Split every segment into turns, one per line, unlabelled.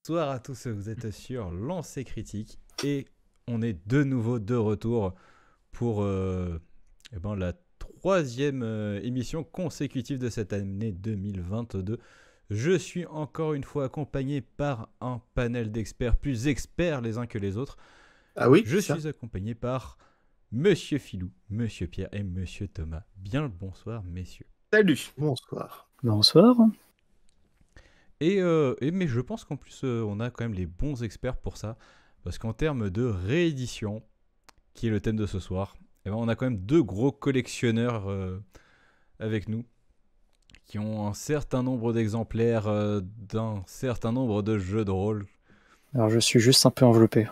Bonsoir à tous, vous êtes sur Lancer Critique et on est de nouveau de retour pour la troisième émission consécutive de cette année 2022. Je suis encore une fois accompagné par un panel d'experts plus experts les uns que les autres.
Ah oui,
Je
ça.
suis accompagné par Monsieur Filou, Monsieur Pierre et Monsieur Thomas. Bien le bonsoir messieurs.
Salut. Bonsoir.
Bonsoir.
Mais je pense qu'en plus, on a quand même les bons experts pour ça. Parce qu'en termes de réédition, qui est le thème de ce soir, eh ben, on a quand même deux gros collectionneurs avec nous, qui ont un certain nombre d'exemplaires d'un certain nombre de jeux de rôle.
Alors je suis juste un peu enveloppé.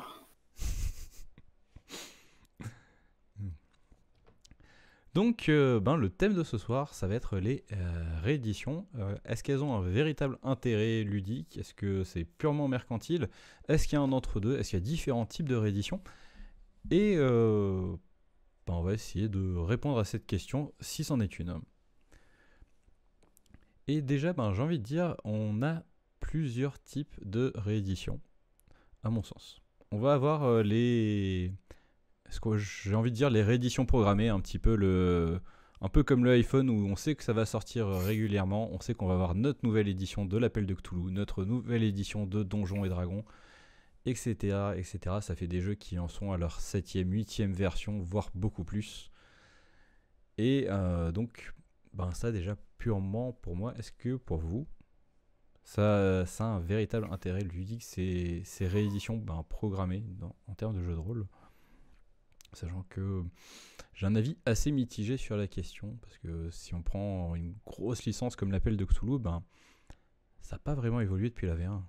Donc, le thème de ce soir, ça va être les rééditions. Est-ce qu'elles ont un véritable intérêt ludique? Est-ce que c'est purement mercantile? Est-ce qu'il y a un entre-deux? Est-ce qu'il y a différents types de rééditions? Et on va essayer de répondre à cette question, si c'en est une. Et déjà, j'ai envie de dire, on a plusieurs types de rééditions, à mon sens. On va avoir j'ai envie de dire les rééditions programmées, un peu comme le iPhone où on sait que ça va sortir régulièrement, on sait qu'on va avoir notre nouvelle édition de l'Appel de Cthulhu, notre nouvelle édition de Donjons et Dragons, etc., etc. Ça fait des jeux qui en sont à leur 7e, 8e version, voire beaucoup plus. Et ça déjà purement pour moi, est-ce que pour vous, ça a un véritable intérêt ludique, ces rééditions programmées en termes de jeux de rôle? Sachant que j'ai un avis assez mitigé sur la question, parce que si on prend une grosse licence comme l'Appel de Cthulhu, ça n'a pas vraiment évolué depuis la V1.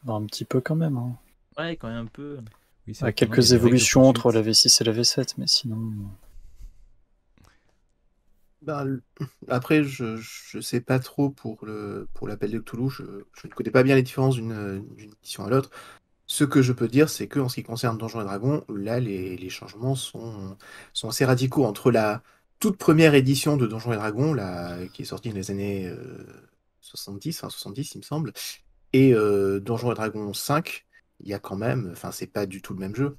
Un petit peu quand même. Hein.
Ouais, quand même un peu.
Oui,
il y a quelques évolutions entre la V6 et la V7, mais sinon...
Après, je sais pas trop pour l'Appel de Cthulhu, je ne connais pas bien les différences d'une édition à l'autre. Ce que je peux dire, c'est qu'en ce qui concerne Donjons et Dragons, là, les changements sont assez radicaux. Entre la toute première édition de Donjons et Dragons, qui est sortie dans les années 70, il me semble, et Donjons et Dragons 5, il y a quand même... c'est pas du tout le même jeu.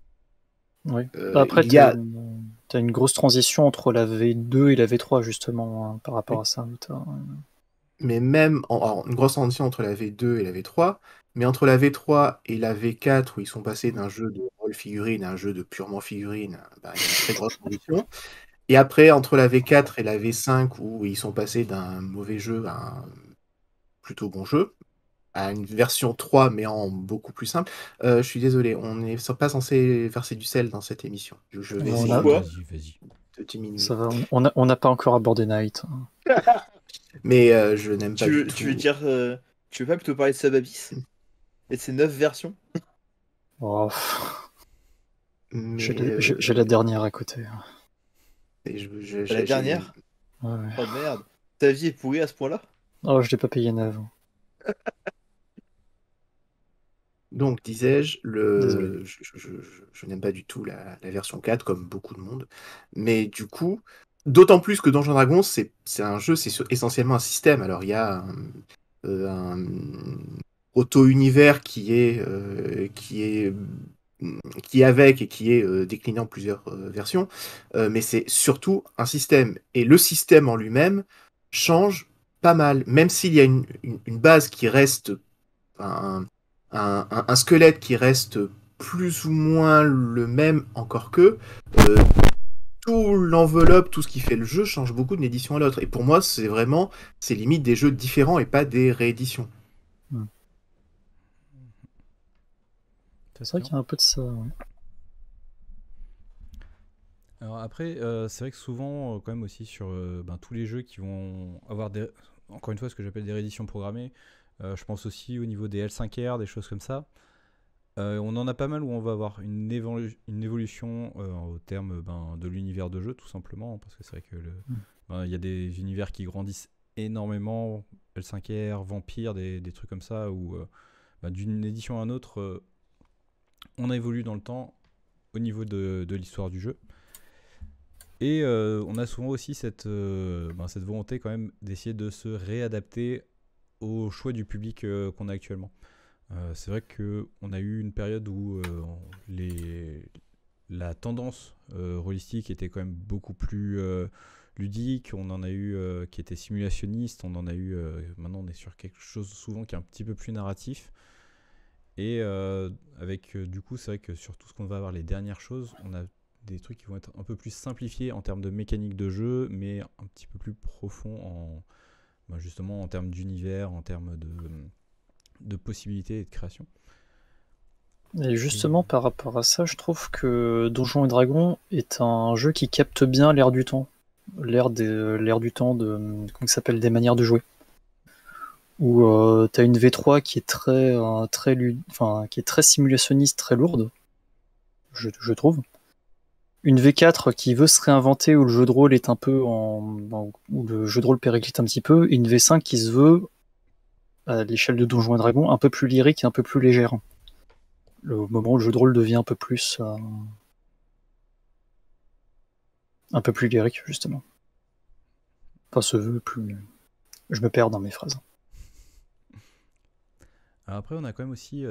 Oui. Après, t'as une grosse transition entre la V2 et la V3, justement, par rapport à ça.
Mais même une grosse transition entre la V2 et la V3, mais entre la V3 et la V4, où ils sont passés d'un jeu de rôle figurine à un jeu de purement figurine, il y a une très grosse transition. Et après, entre la V4 et la V5, où ils sont passés d'un mauvais jeu à un plutôt bon jeu, à une version 3, mais en beaucoup plus simple. Je suis désolé, on n'est pas censé verser du sel dans cette émission. Je vais essayer
Vas-y.
de diminuer.
Ça va, on n'a pas encore abordé Night.
Mais je n'aime pas du tout.
Tu veux dire... tu veux pas plutôt parler de Sababis et de ses 9 versions?
Oh. J'ai la dernière à côté.
La dernière?
Ouais.
Oh merde. Ta vie est pourrie à ce point-là?
Oh, je l'ai pas payé neuf.
Donc, disais-je, je n'aime pas du tout la version 4, comme beaucoup de monde. Mais du coup, d'autant plus que Donjons & Dragons, c'est un jeu, c'est essentiellement un système. Alors, il y a un auto-univers qui est avec et qui est décliné en plusieurs versions, mais c'est surtout un système. Et le système en lui-même change pas mal, même s'il y a une base qui reste... un squelette qui reste plus ou moins le même, encore que tout l'enveloppe, tout ce qui fait le jeu change beaucoup d'une édition à l'autre. Et pour moi, c'est limite des jeux différents et pas des rééditions.
C'est vrai qu'il y a un peu de ça. Ouais.
Alors après, c'est vrai que souvent, quand même aussi sur tous les jeux qui vont avoir encore une fois ce que j'appelle des rééditions programmées, je pense aussi au niveau des L5R, des choses comme ça. On en a pas mal où on va avoir une évolution au terme de l'univers de jeu, tout simplement, parce que c'est vrai que y a des univers qui grandissent énormément, L5R, Vampire, des trucs comme ça, où d'une édition à une autre, on évolue dans le temps au niveau de l'histoire du jeu. Et on a souvent aussi cette volonté quand même d'essayer de se réadapter au choix du public qu'on a actuellement. C'est vrai qu'on a eu une période où la tendance holistique était quand même beaucoup plus ludique. On en a eu qui était simulationniste. On en a eu. Maintenant, on est sur quelque chose souvent qui est un petit peu plus narratif. Et avec du coup, c'est vrai que sur tout ce qu'on va avoir les dernières choses, on a des trucs qui vont être un peu plus simplifiés en termes de mécanique de jeu, mais un petit peu plus profond justement en termes d'univers, en termes de possibilités et de création.
Et justement, par rapport à ça, je trouve que Donjons et Dragons est un jeu qui capte bien l'air du temps. L'air du temps comment ça s'appelle, des manières de jouer. Où t'as une V3 qui est qui est très simulationniste, très lourde, je trouve. Une V4 qui veut se réinventer, où le jeu de rôle est un peu où le jeu de rôle périclite un petit peu, et une V5 qui se veut, à l'échelle de Donjons et Dragons, un peu plus lyrique et un peu plus légère. Le moment où le jeu de rôle devient un peu plus lyrique, justement. Enfin, se veut plus... Je me perds dans mes phrases.
Alors après, on a quand même aussi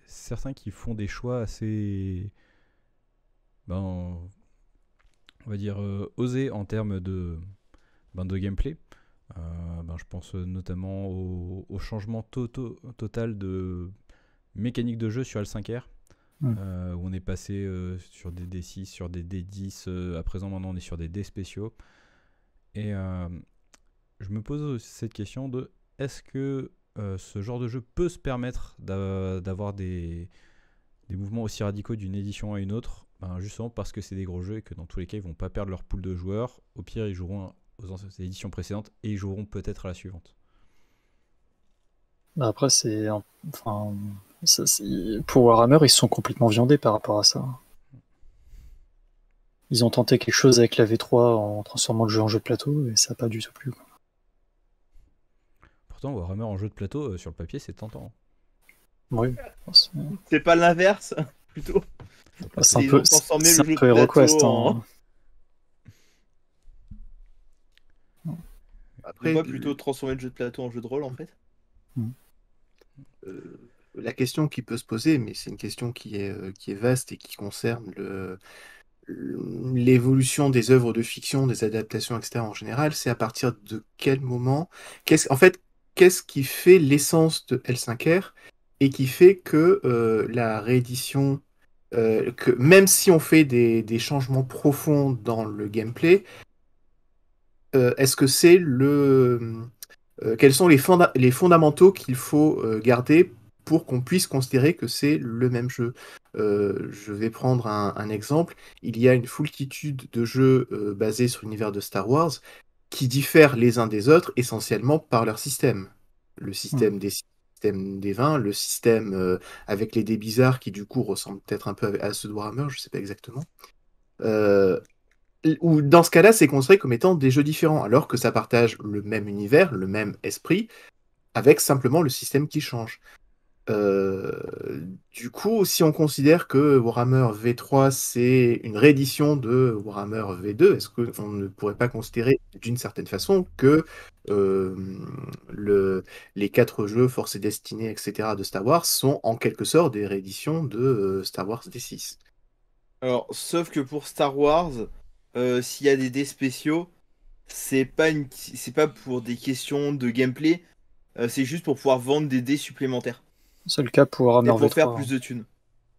certains qui font des choix assez... on va dire osés en termes de gameplay. Je pense notamment au changement total de mécanique de jeu sur L5R, où on est passé sur des D6, sur des D10, à présent maintenant on est sur des D spéciaux. Et je me pose cette question de est-ce que ce genre de jeu peut se permettre d'avoir des mouvements aussi radicaux d'une édition à une autre, justement parce que c'est des gros jeux et que dans tous les cas ils vont pas perdre leur pool de joueurs. Au pire ils joueront aux éditions précédentes et ils joueront peut-être à la suivante.
Après pour Warhammer, ils se sont complètement viandés par rapport à ça. Ils ont tenté quelque chose avec la V3 en transformant le jeu en jeu de plateau et ça n'a pas du tout plu.
Pourtant, Warhammer en jeu de plateau, sur le papier, c'est tentant.
Oui.
C'est pas l'inverse, plutôt.
C'est un peu HeroQuest.
Après, pas plutôt transformer le jeu de plateau en jeu de rôle, en fait.
La question qui peut se poser, mais c'est une question qui est vaste et qui concerne l'évolution des œuvres de fiction, des adaptations, etc. en général, c'est à partir de quel moment... Qu'est-ce qui fait l'essence de L5R et qui fait que la réédition, que même si on fait des changements profonds dans le gameplay, est-ce que c'est quels sont les fondamentaux qu'il faut garder pour qu'on puisse considérer que c'est le même jeu. Je vais prendre un exemple. Il y a une foultitude de jeux basés sur l'univers de Star Wars qui diffèrent les uns des autres essentiellement par leur système. Le système des système des 20, le système avec les dés bizarres qui du coup ressemblent peut-être un peu à ceux de Warhammer, je ne sais pas exactement. Ou dans ce cas-là, c'est considéré comme étant des jeux différents, alors que ça partage le même univers, le même esprit, avec simplement le système qui change. Du coup, si on considère que Warhammer V3 c'est une réédition de Warhammer V2, est-ce qu'on ne pourrait pas considérer d'une certaine façon que les 4 jeux Force et Destinée, etc. de Star Wars sont en quelque sorte des rééditions de Star Wars D6?
Alors, sauf que pour Star Wars, s'il y a des dés spéciaux, c'est pas pour des questions de gameplay, c'est juste pour pouvoir vendre des dés supplémentaires.
C'est le cas pour Warhammer
Et pour
V3.
faire plus de thunes.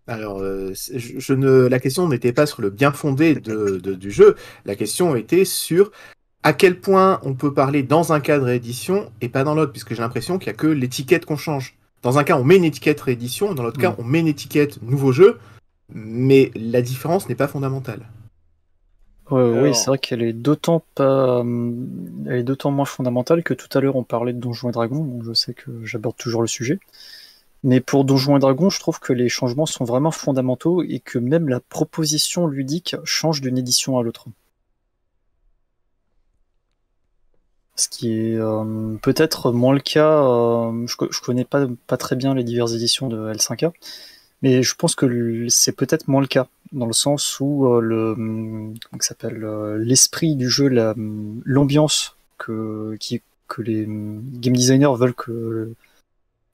Alors, la question n'était pas sur le bien fondé du jeu, la question était sur à quel point on peut parler dans un cas de réédition et pas dans l'autre, puisque j'ai l'impression qu'il n'y a que l'étiquette qu'on change. Dans un cas, on met une étiquette réédition, dans l'autre cas, on met une étiquette nouveau jeu, mais la différence n'est pas fondamentale.
Oui, c'est vrai qu'elle est d'autant moins fondamentale que tout à l'heure on parlait de Donjons et Dragons, donc je sais que j'aborde toujours le sujet. Mais pour Donjons et Dragons, je trouve que les changements sont vraiment fondamentaux et que même la proposition ludique change d'une édition à l'autre. Ce qui est peut-être moins le cas, je connais pas très bien les diverses éditions de L5A, mais je pense que c'est peut-être moins le cas, dans le sens où l'esprit du jeu, l'ambiance qui que les game designers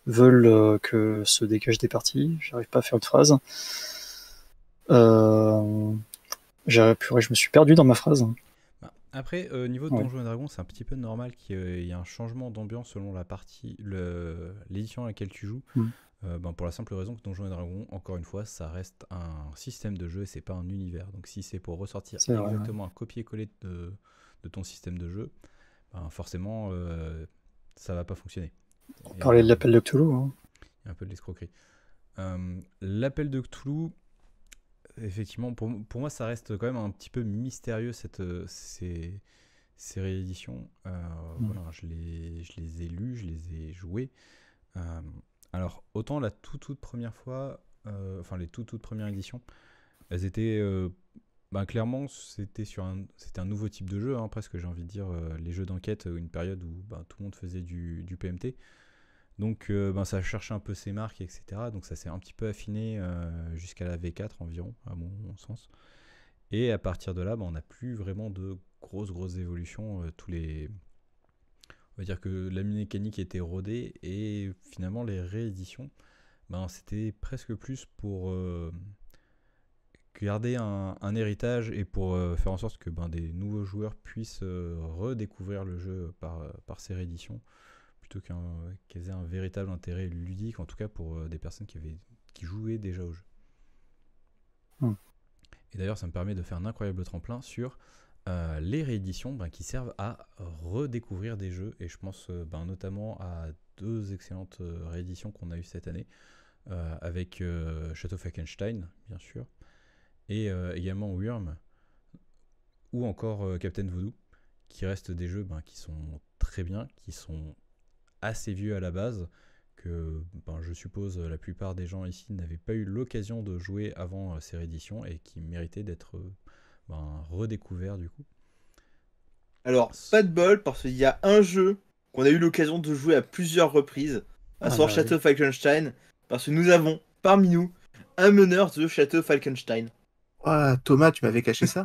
veulent que se dégagent des parties. J'arrive pas à faire une phrase. Purée, je me suis perdu dans ma phrase.
Après, au niveau de
Ouais.
Donjons et Dragons, c'est un petit peu normal qu'il y ait un changement d'ambiance selon la partie, l'édition à laquelle tu joues. Pour la simple raison que Donjons et Dragons, encore une fois, ça reste un système de jeu et c'est pas un univers. Donc si c'est pour ressortir
C'est vrai,
exactement un copier-coller de ton système de jeu, forcément, ça va pas fonctionner.
On
Et,
parlait de l'appel de Cthulhu. Hein.
il y a un peu de l'escroquerie. L'appel de Cthulhu, effectivement, pour moi, ça reste quand même un petit peu mystérieux, ces rééditions. Voilà, je les ai lus, je les ai joués. Alors, autant la toute première fois, enfin les toutes premières éditions, elles étaient clairement, c'était un nouveau type de jeu, hein, presque, j'ai envie de dire, les jeux d'enquête, une période où tout le monde faisait du PMT. Donc ça cherchait un peu ses marques, etc. Donc ça s'est un petit peu affiné jusqu'à la V4 environ, à mon sens. Et à partir de là, on n'a plus vraiment de grosses évolutions. On va dire que la mécanique était rodée et finalement les rééditions, c'était presque plus pour garder un héritage et pour faire en sorte que des nouveaux joueurs puissent redécouvrir le jeu par ces rééditions, plutôt qu'elles aient un véritable intérêt ludique, en tout cas pour des personnes qui jouaient déjà au jeu. Et d'ailleurs, ça me permet de faire un incroyable tremplin sur les rééditions qui servent à redécouvrir des jeux. Et je pense notamment à 2 excellentes rééditions qu'on a eues cette année, avec Château Falkenstein, bien sûr, et également Wyrm, ou encore Captain Voodoo, qui restent des jeux qui sont très bien, qui sont assez vieux à la base, que je suppose la plupart des gens ici n'avaient pas eu l'occasion de jouer avant ces rééditions et qui méritaient d'être redécouverts du coup.
Alors, pas de bol, parce qu'il y a un jeu qu'on a eu l'occasion de jouer à plusieurs reprises, à savoir Château Falkenstein, parce que nous avons, parmi nous, un meneur de Château Falkenstein.
Ah, Thomas, tu m'avais caché ça.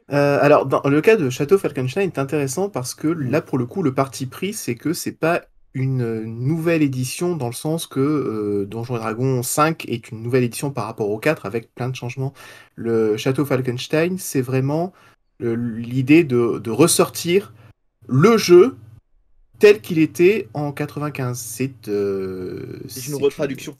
Alors, dans le cas de Château Falkenstein, c'est intéressant parce que là, pour le coup, le parti pris, c'est que c'est pas une nouvelle édition dans le sens que Donjons et Dragons 5 est une nouvelle édition par rapport au 4 avec plein de changements. Le Château Falkenstein, c'est vraiment l'idée de ressortir le jeu tel qu'il était en 95.
C'est une retraduction.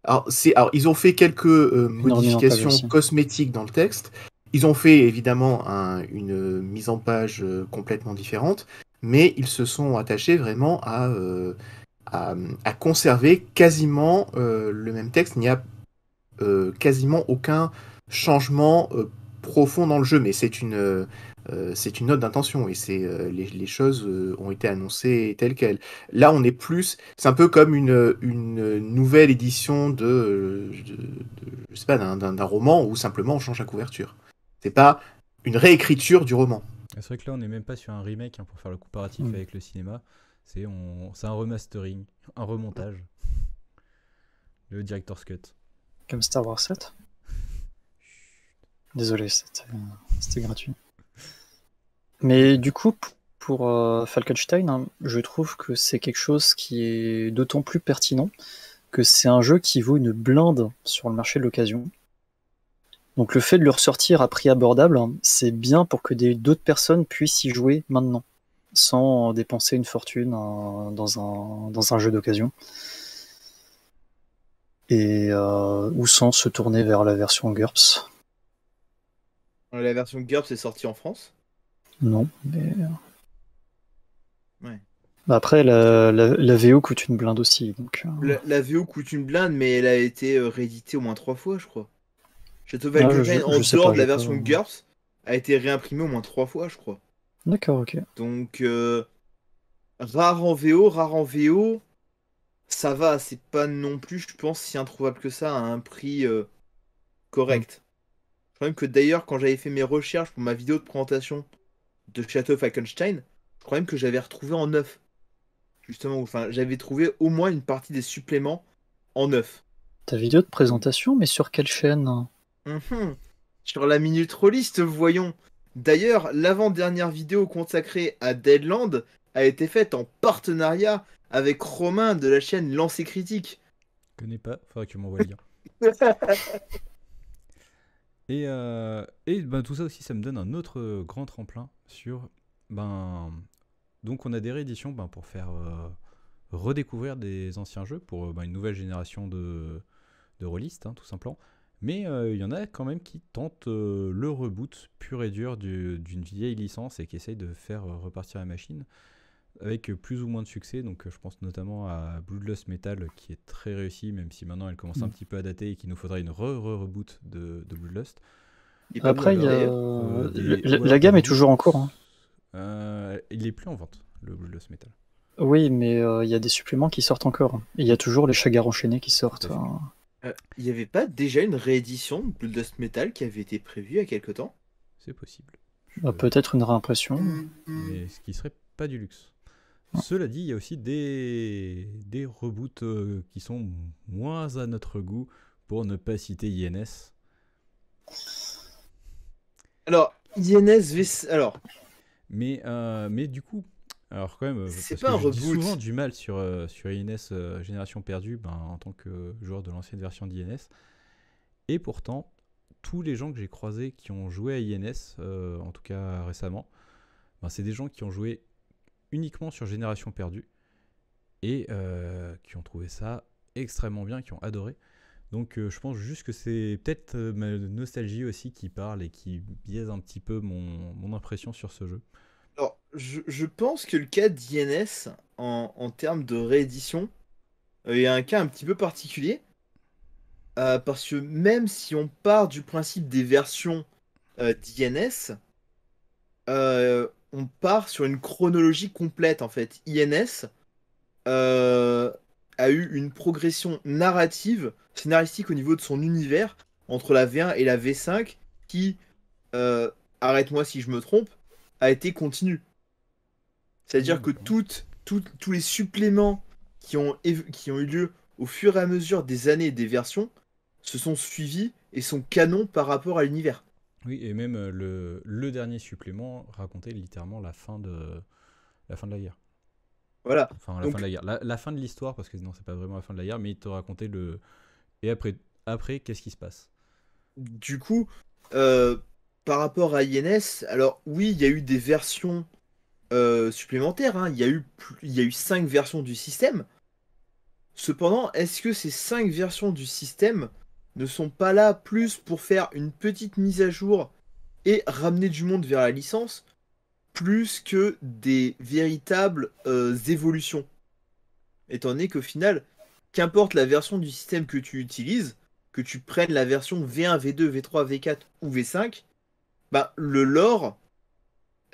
Alors, ils ont fait quelques modifications cosmétiques dans le texte. Ils ont fait évidemment une mise en page complètement différente, mais ils se sont attachés vraiment à conserver quasiment le même texte. Il n'y a quasiment aucun changement profond dans le jeu, mais c'est une note d'intention et les choses ont été annoncées telles quelles. Là, on est plus, c'est un peu comme une nouvelle édition je sais pas, d'un roman où simplement on change la couverture. C'est pas une réécriture du roman.
C'est vrai que là, on n'est même pas sur un remake pour faire le comparatif avec le cinéma. C'est un remastering, un remontage. Le Director's Cut.
Comme Star Wars 7. Désolé, c'était gratuit. Mais du coup, pour Falkenstein, je trouve que c'est quelque chose qui est d'autant plus pertinent que c'est un jeu qui vaut une blinde sur le marché de l'occasion. Donc le fait de le ressortir à prix abordable, c'est bien pour que d'autres personnes puissent y jouer maintenant, sans dépenser une fortune dans un jeu d'occasion. Et ou sans se tourner vers la version GURPS.
La version GURPS est sortie en France ?
Non, mais...
Ouais.
Après, la VO coûte une blinde aussi. Donc,
la VO coûte une blinde, mais elle a été rééditée au moins 3 fois, je crois. Château Falkenstein, en dehors de la version GURPS, a été réimprimée au moins 3 fois, je crois.
D'accord, ok.
Donc, rare en VO, ça va, c'est pas non plus, je pense, si introuvable que ça, à un prix correct. Je crois même que d'ailleurs, quand j'avais fait mes recherches pour ma vidéo de présentation de Château Falkenstein, je crois même que j'avais retrouvé en neuf. Justement, enfin, j'avais trouvé au moins une partie des suppléments en neuf.
Ta vidéo de présentation, mais sur quelle chaîne ?
Sur la minute rôliste, voyons. D'ailleurs, l'avant-dernière vidéo consacrée à Deadland a été faite en partenariat avec Romain de la chaîne Lancer Critique.
Je connais pas, faudrait que tu m'envoies le lien. Et ben, tout ça aussi, ça me donne un autre grand tremplin sur. Ben, donc, on a des rééditions pour faire redécouvrir des anciens jeux pour une nouvelle génération de rôlistes, tout simplement. Mais il y en a quand même qui tentent le reboot pur et dur d'une vieille licence et qui essayent de faire repartir la machine avec plus ou moins de succès. Donc je pense notamment à Bloodlust Metal qui est très réussi, même si maintenant elle commence un petit peu à dater et qu'il nous faudrait une reboot de Bloodlust.
Après, il y a... la gamme est toujours en cours. Hein.
Il est plus en vente, le Bloodlust Metal.
Oui, mais il y a des suppléments qui sortent encore. Et il y a toujours les Chagar enchaînés qui sortent.
Il n'y avait pas déjà une réédition de Bloodlust Metal qui avait été prévue il y a quelque temps?
C'est possible.
Peut-être une réimpression.
Mais ce qui serait pas du luxe. Cela dit, il y a aussi des reboots qui sont moins à notre goût, pour ne pas citer INS.
Alors, INS, alors...
Mais du coup, alors quand même,
c'est
parce
pas
que
un
je dis
reboot.
souvent du mal sur INS Génération Perdue, en tant que joueur de l'ancienne version d'INS. Et pourtant, tous les gens que j'ai croisés qui ont joué à INS, en tout cas récemment, c'est des gens qui ont joué uniquement sur Génération Perdue et qui ont trouvé ça extrêmement bien, qui ont adoré. Donc je pense juste que c'est peut-être ma nostalgie aussi qui parle et qui biaise un petit peu mon impression sur ce jeu.
Alors, je pense que le cas d'INS, en termes de réédition, il y a un cas un petit peu particulier. Parce que même si on part du principe des versions d'INS, on part sur une chronologie complète en fait. INS a eu une progression narrative, scénaristique au niveau de son univers entre la V1 et la V5 qui, arrête-moi si je me trompe, a été continue. C'est-à-dire que tous les suppléments qui ont eu lieu au fur et à mesure des années et des versions se sont suivis et sont canons par rapport à l'univers.
Oui, et même le dernier supplément racontait littéralement la fin de la guerre.
Voilà.
Enfin, fin de la guerre. La fin de l'histoire, parce que non, c'est pas vraiment la fin de la guerre, mais il te racontait le... Et après qu'est-ce qui se passe?
Du coup, par rapport à INS, alors oui, il y a eu des versions supplémentaires, hein. Il y a eu 5 versions du système. Cependant, est-ce que ces 5 versions du système ne sont pas là plus pour faire une petite mise à jour et ramener du monde vers la licence, plus que des véritables évolutions? Étant donné qu'au final, qu'importe la version du système que tu utilises, que tu prennes la version V1, V2, V3, V4 ou V5, le lore,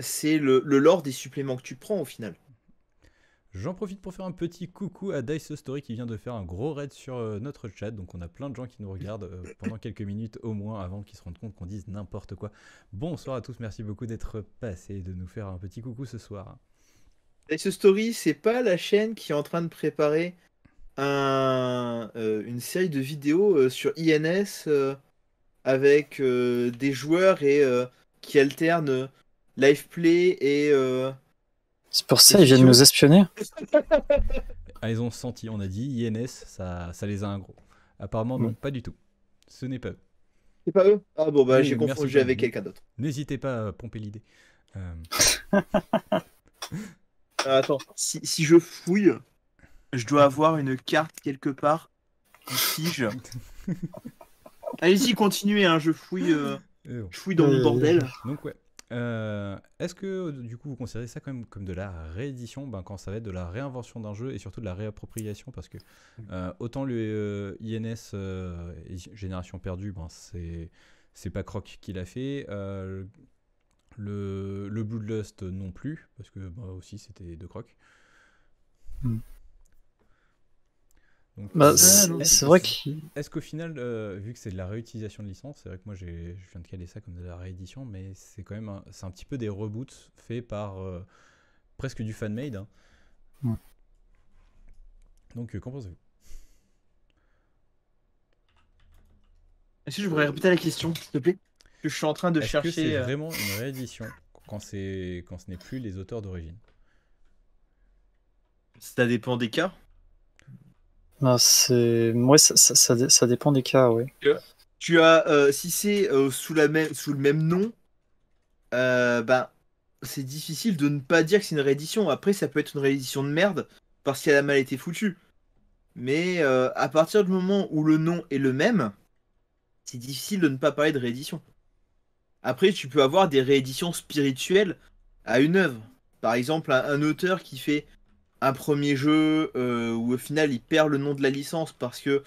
c'est le lore des suppléments que tu prends au final.
J'en profite pour faire un petit coucou à Dice Story qui vient de faire un gros raid sur notre chat. Donc on a plein de gens qui nous regardent pendant quelques minutes au moins avant qu'ils se rendent compte qu'on dise n'importe quoi. Bonsoir à tous, merci beaucoup d'être passés et de nous faire un petit coucou ce soir.
Dice Story, c'est pas la chaîne qui est en train de préparer une série de vidéos sur INS avec des joueurs et qui alternent live play et...
C'est pour ça qu'ils viennent nous espionner.
Ils ont senti, on a dit INS, ça les a un gros. Apparemment non, pas du tout. Ce n'est pas eux.
C'est pas eux? Ah bon,
Oui,
j'ai
merci
confondu avec quelqu'un d'autre.
N'hésitez pas à pomper l'idée.
Attends, si je fouille, je dois avoir une carte quelque part qui fige. Allez-y, continuez, hein, je fouille dans mon bordel.
Donc ouais. Est-ce que du coup vous considérez ça quand même comme de la réédition quand ça va être de la réinvention d'un jeu et surtout de la réappropriation, parce que autant le INS Génération Perdue, c'est pas Croc qui l'a fait, le Bloodlust non plus, parce que aussi c'était de Croc. Donc,
c'est vrai que...
Est-ce qu'au final, vu que c'est de la réutilisation de licence, c'est vrai que moi je viens de caler ça comme de la réédition, mais c'est quand même c'est un petit peu des reboots faits par presque du fan-made. Hein. Donc qu'en pensez-vous?
Est-ce que je pourrais répéter la question, s'il te plaît? que je suis en train de
Est-ce
chercher.
que c'est vraiment une réédition quand ce n'est plus les auteurs d'origine?
Ça dépend des cas.
Bah, ouais, ça dépend des cas, oui.
Tu as, si c'est sous le même nom, ben, c'est difficile de ne pas dire que c'est une réédition. Après, ça peut être une réédition de merde parce qu'elle a mal été foutue. Mais à partir du moment où le nom est le même, c'est difficile de ne pas parler de réédition. Après, tu peux avoir des rééditions spirituelles à une œuvre. Par exemple, un auteur qui fait un premier jeu où au final il perd le nom de la licence parce que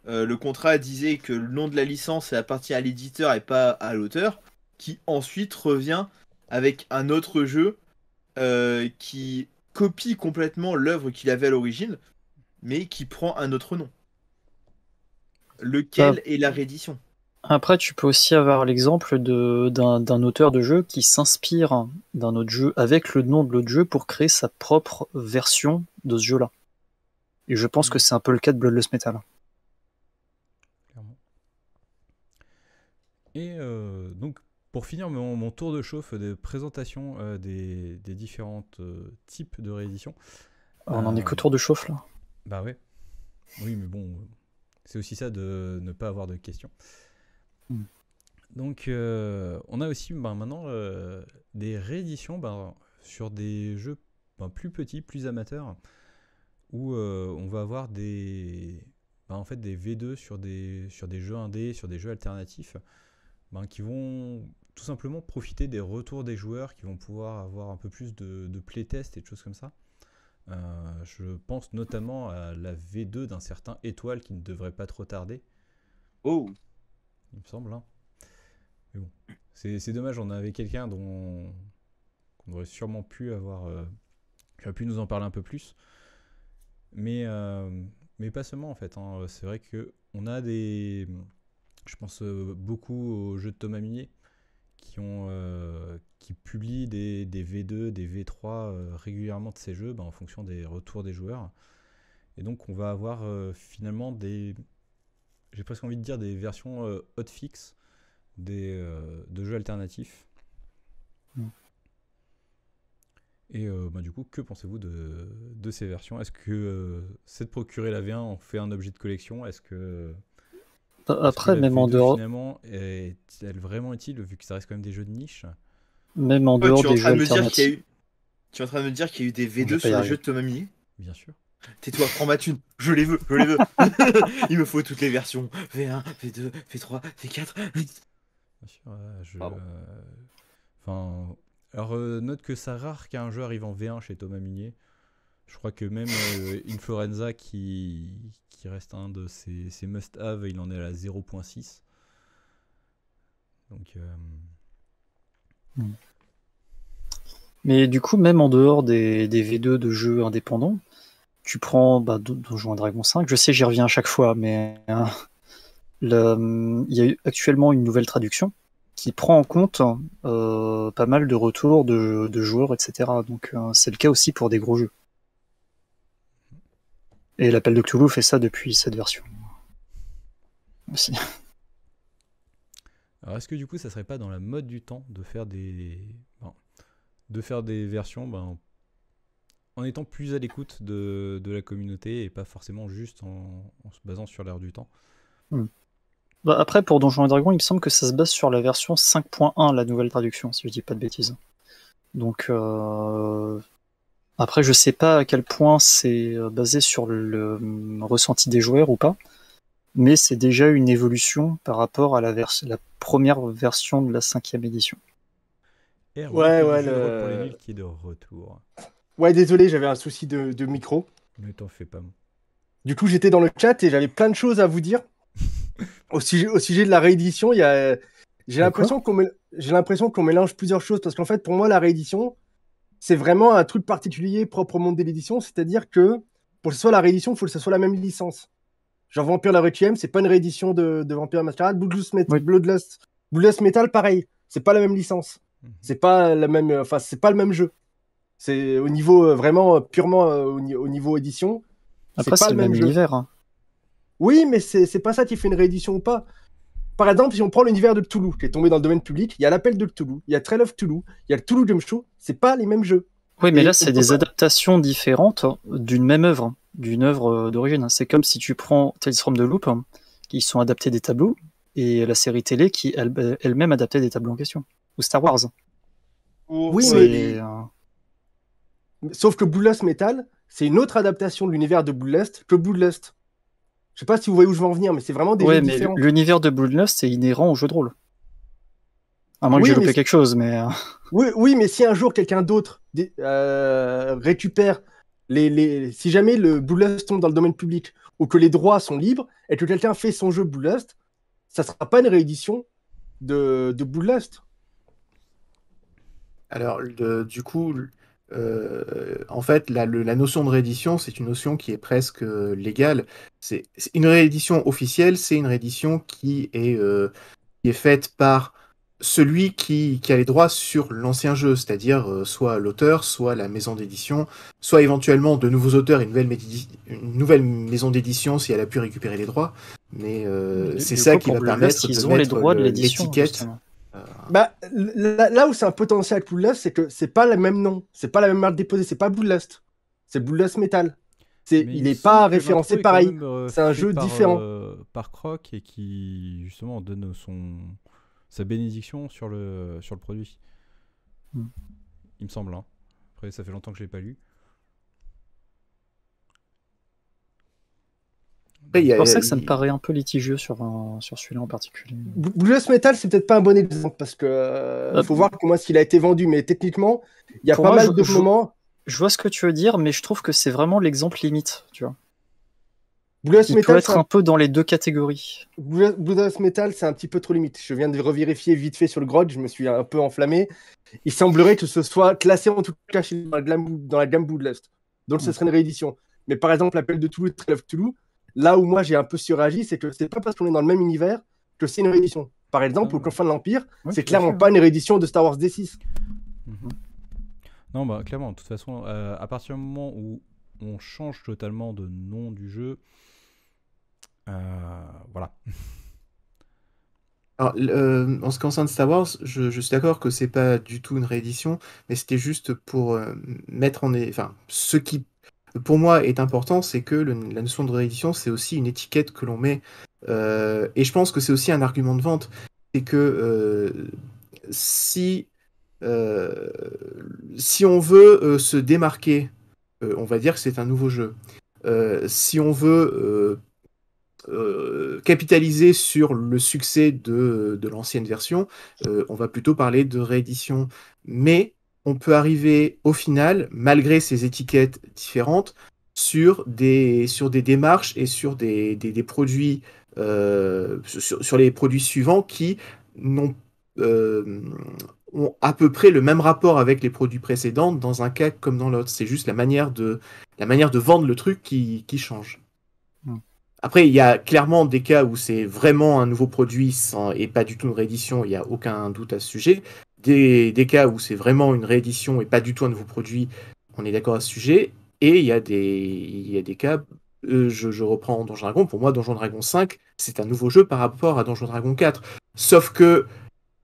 le contrat disait que le nom de la licence appartient à l'éditeur et pas à l'auteur, qui ensuite revient avec un autre jeu qui copie complètement l'œuvre qu'il avait à l'origine, mais qui prend un autre nom. Lequel est la réédition?
Après, tu peux aussi avoir l'exemple d'un auteur de jeu qui s'inspire d'un autre jeu avec le nom de l'autre jeu pour créer sa propre version de ce jeu-là. Et je pense que c'est un peu le cas de Bloodlust Metal.
Clairement. Et donc, pour finir mon tour de chauffe de présentation des différents types de rééditions.
On en est qu'au tour de chauffe, là.
Bah ouais. Oui, mais bon, c'est aussi ça de ne pas avoir de questions. Donc, on a aussi maintenant des rééditions sur des jeux plus petits, plus amateurs, où on va avoir des V2 sur des jeux indés, sur des jeux alternatifs, qui vont tout simplement profiter des retours des joueurs, qui vont pouvoir avoir un peu plus de playtest et de choses comme ça. Je pense notamment à la V2 d'un certain Étoile qui ne devrait pas trop tarder.
Oh,
il me semble. Hein. Mais bon, c'est dommage, on avait quelqu'un qu'on aurait sûrement pu avoir, qui aurait pu nous en parler un peu plus. Mais pas seulement en fait. Hein. C'est vrai qu'on a je pense beaucoup aux jeux de Thomas Minier qui publient des V2, des V3 régulièrement de ces jeux en fonction des retours des joueurs. Et donc on va avoir finalement j'ai presque envie de dire des versions hotfix de jeux alternatifs. Et du coup, que pensez-vous de ces versions? Est-ce que c'est de procurer la V1 en fait un objet de collection? Est-ce que
après,
la
même
V2,
en dehors,
finalement, est-elle vraiment utile vu que ça reste quand même des jeux de niche?
même en dehors des jeux alternatifs.
Tu es en train de me dire qu'il y a eu des
Je vais
V2
pas y
sur les
arriver.
jeux de Thomas Minier?
Bien sûr.
Tais-toi, prends ma thune, je les veux. Il me faut toutes les versions. V1, V2, V3, V4.
Bien sûr. Alors, note que c'est rare qu'un jeu arrive en V1 chez Thomas Minier. Je crois que même Influenza, qui reste un de ses must-have, il en est à la 0.6. Donc...
Mais du coup, même en dehors des V2 de jeux indépendants, tu prends Donjons & Dragons 5. Je sais, j'y reviens à chaque fois, mais il y a eu actuellement une nouvelle traduction qui prend en compte pas mal de retours de joueurs, etc. Donc c'est le cas aussi pour des gros jeux. Et l'Appel de Cthulhu fait ça depuis cette version. Aussi.
Alors est-ce que du coup ça serait pas dans la mode du temps de faire des versions en étant plus à l'écoute de la communauté et pas forcément juste en se basant sur l'air du temps?
Après, pour Donjons & Dragons, il me semble que ça se base sur la version 5.1, la nouvelle traduction, si je dis pas de bêtises. Donc, après, je sais pas à quel point c'est basé sur le ressenti des joueurs ou pas, mais c'est déjà une évolution par rapport à la première version de la 5e édition.
Et
Ouais,
pour les nuls qui est de retour.
Ouais, désolé, j'avais un souci de micro.
Mais t'en fais pas.
Du coup, j'étais dans le chat et j'avais plein de choses à vous dire. Au sujet de la réédition, j'ai l'impression qu'on mélange plusieurs choses, parce qu'en fait, pour moi, la réédition, c'est vraiment un truc particulier propre au monde de l'édition, c'est-à-dire que pour que ce soit la réédition, il faut que ce soit la même licence. Genre Vampire la Requiem, c'est pas une réédition de Vampire Masquerade. Bloodlust Metal, pareil, c'est pas la même licence. C'est pas c'est pas le même jeu. C'est au niveau vraiment purement au niveau édition.
Après, c'est le même univers. Hein.
Oui, mais c'est pas ça qui fait une réédition ou pas. par exemple, si on prend l'univers de Cthulhu, qui est tombé dans le domaine public, il y a l'appel de Cthulhu, il y a Trail of Cthulhu, il y a le Cthulhu Game Show, c'est pas les mêmes jeux.
Oui, mais
Et
là,
on
c'est
peut
des
pas-
adaptations différentes d'une même œuvre, d'une œuvre d'origine. C'est comme si tu prends Tales from the Loop, qui sont adaptés des tableaux, et la série télé qui elle-même adaptait des tableaux en question. Ou Star Wars.
Pour,
Oui,
C'est,
mais
les-
sauf que Bloodlust Metal, c'est une autre adaptation de l'univers de Bloodlust que Bloodlust. Je sais pas si vous voyez où je veux en venir, mais c'est vraiment des
ouais,
jeux
mais
différents.
l'univers de Bloodlust est inhérent au jeu de rôle. À moins que
Oui,
j'ai
mais
loupé quelque chose, mais
Oui, mais si un jour quelqu'un d'autre récupère si jamais le Bloodlust tombe dans le domaine public ou que les droits sont libres et que quelqu'un fait son jeu Bloodlust, ça sera pas une réédition de Bloodlust.
Alors, du coup, en fait, la notion de réédition, c'est une notion qui est presque légale. C'est une réédition officielle, c'est une réédition qui est faite par celui qui a les droits sur l'ancien jeu, c'est-à-dire soit l'auteur, soit la maison d'édition, soit éventuellement de nouveaux auteurs et une nouvelle maison d'édition si elle a pu récupérer les droits. Mais c'est
du
ça
coup,
qui
pour
va
Bloodlust,
permettre de
ils ont les
mettre
droits de l'édition,
l'étiquette.
justement.
Bah, là où c'est un potentiel avec Bloodlust, c'est que c'est pas le même nom, c'est pas la même marque déposée, c'est pas Bloodlust, c'est Bloodlust Metal.
Mais
Il
me
n'est
semble
pas
que l'intro
référencé
est quand
pareil.
même,
C'est un
fait
jeu différent.
par Croc et qui justement donne sa bénédiction sur le produit.
Mm.
Il me semble. Hein. Après, ça fait longtemps que je l'ai pas lu.
Après,
C'est pour ça que ça me paraît un peu litigieux sur celui-là en particulier.
Bloodlust Metal, c'est peut-être pas un bon exemple parce que faut voir comment est-ce qu'il a été vendu, mais techniquement, il y a
Pour
pas
moi,
mal de moments.
Je vois ce que tu veux dire, mais je trouve que c'est vraiment l'exemple limite, tu vois.
Bloodlust
Il peut
Metal,
être un peu dans les deux catégories.
Bloodlust Metal, c'est un petit peu trop limite. Je viens de revérifier vite fait sur le Grudge, je me suis un peu enflammé. Il semblerait que ce soit classé en tout cas dans la gamme Bloodlust. Donc ce serait une réédition. Mais par exemple, l'appel de Toulouse, Trail of Toulouse, là où moi j'ai un peu surréagi, c'est que c'est pas parce qu'on est dans le même univers que c'est une réédition. Par exemple, au Confins de l'Empire,
Ouais,
c'est
tout à
clairement
fait,
pas une réédition de Star Wars D6.
Mhm. Non, bah clairement, de toute façon, à partir du moment où on change totalement de nom du jeu, voilà.
Alors, en ce qui concerne Star Wars, je suis d'accord que c'est pas du tout une réédition, mais c'était juste pour mettre enfin, ce qui, pour moi, est important, c'est que la notion de réédition, c'est aussi une étiquette que l'on met, et je pense que c'est aussi un argument de vente, c'est que si si on veut se démarquer, on va dire que c'est un nouveau jeu. Si on veut capitaliser sur le succès de l'ancienne version, on va plutôt parler de réédition. Mais on peut arriver au final, malgré ces étiquettes différentes, sur des démarches et sur des produits, sur les produits suivants qui n'ont ont à peu près le même rapport avec les produits précédents dans un cas comme dans l'autre. C'est juste la manière de vendre le truc qui change. Après, il y a clairement des cas où c'est vraiment un nouveau produit et pas du tout une réédition, il n'y a aucun doute à ce sujet. Des cas où c'est vraiment une réédition et pas du tout un nouveau produit, on est d'accord à ce sujet. Et il y a des cas, je reprends Donjon Dragon, pour moi Donjon Dragon 5, c'est un nouveau jeu par rapport à Donjon Dragon 4. Sauf que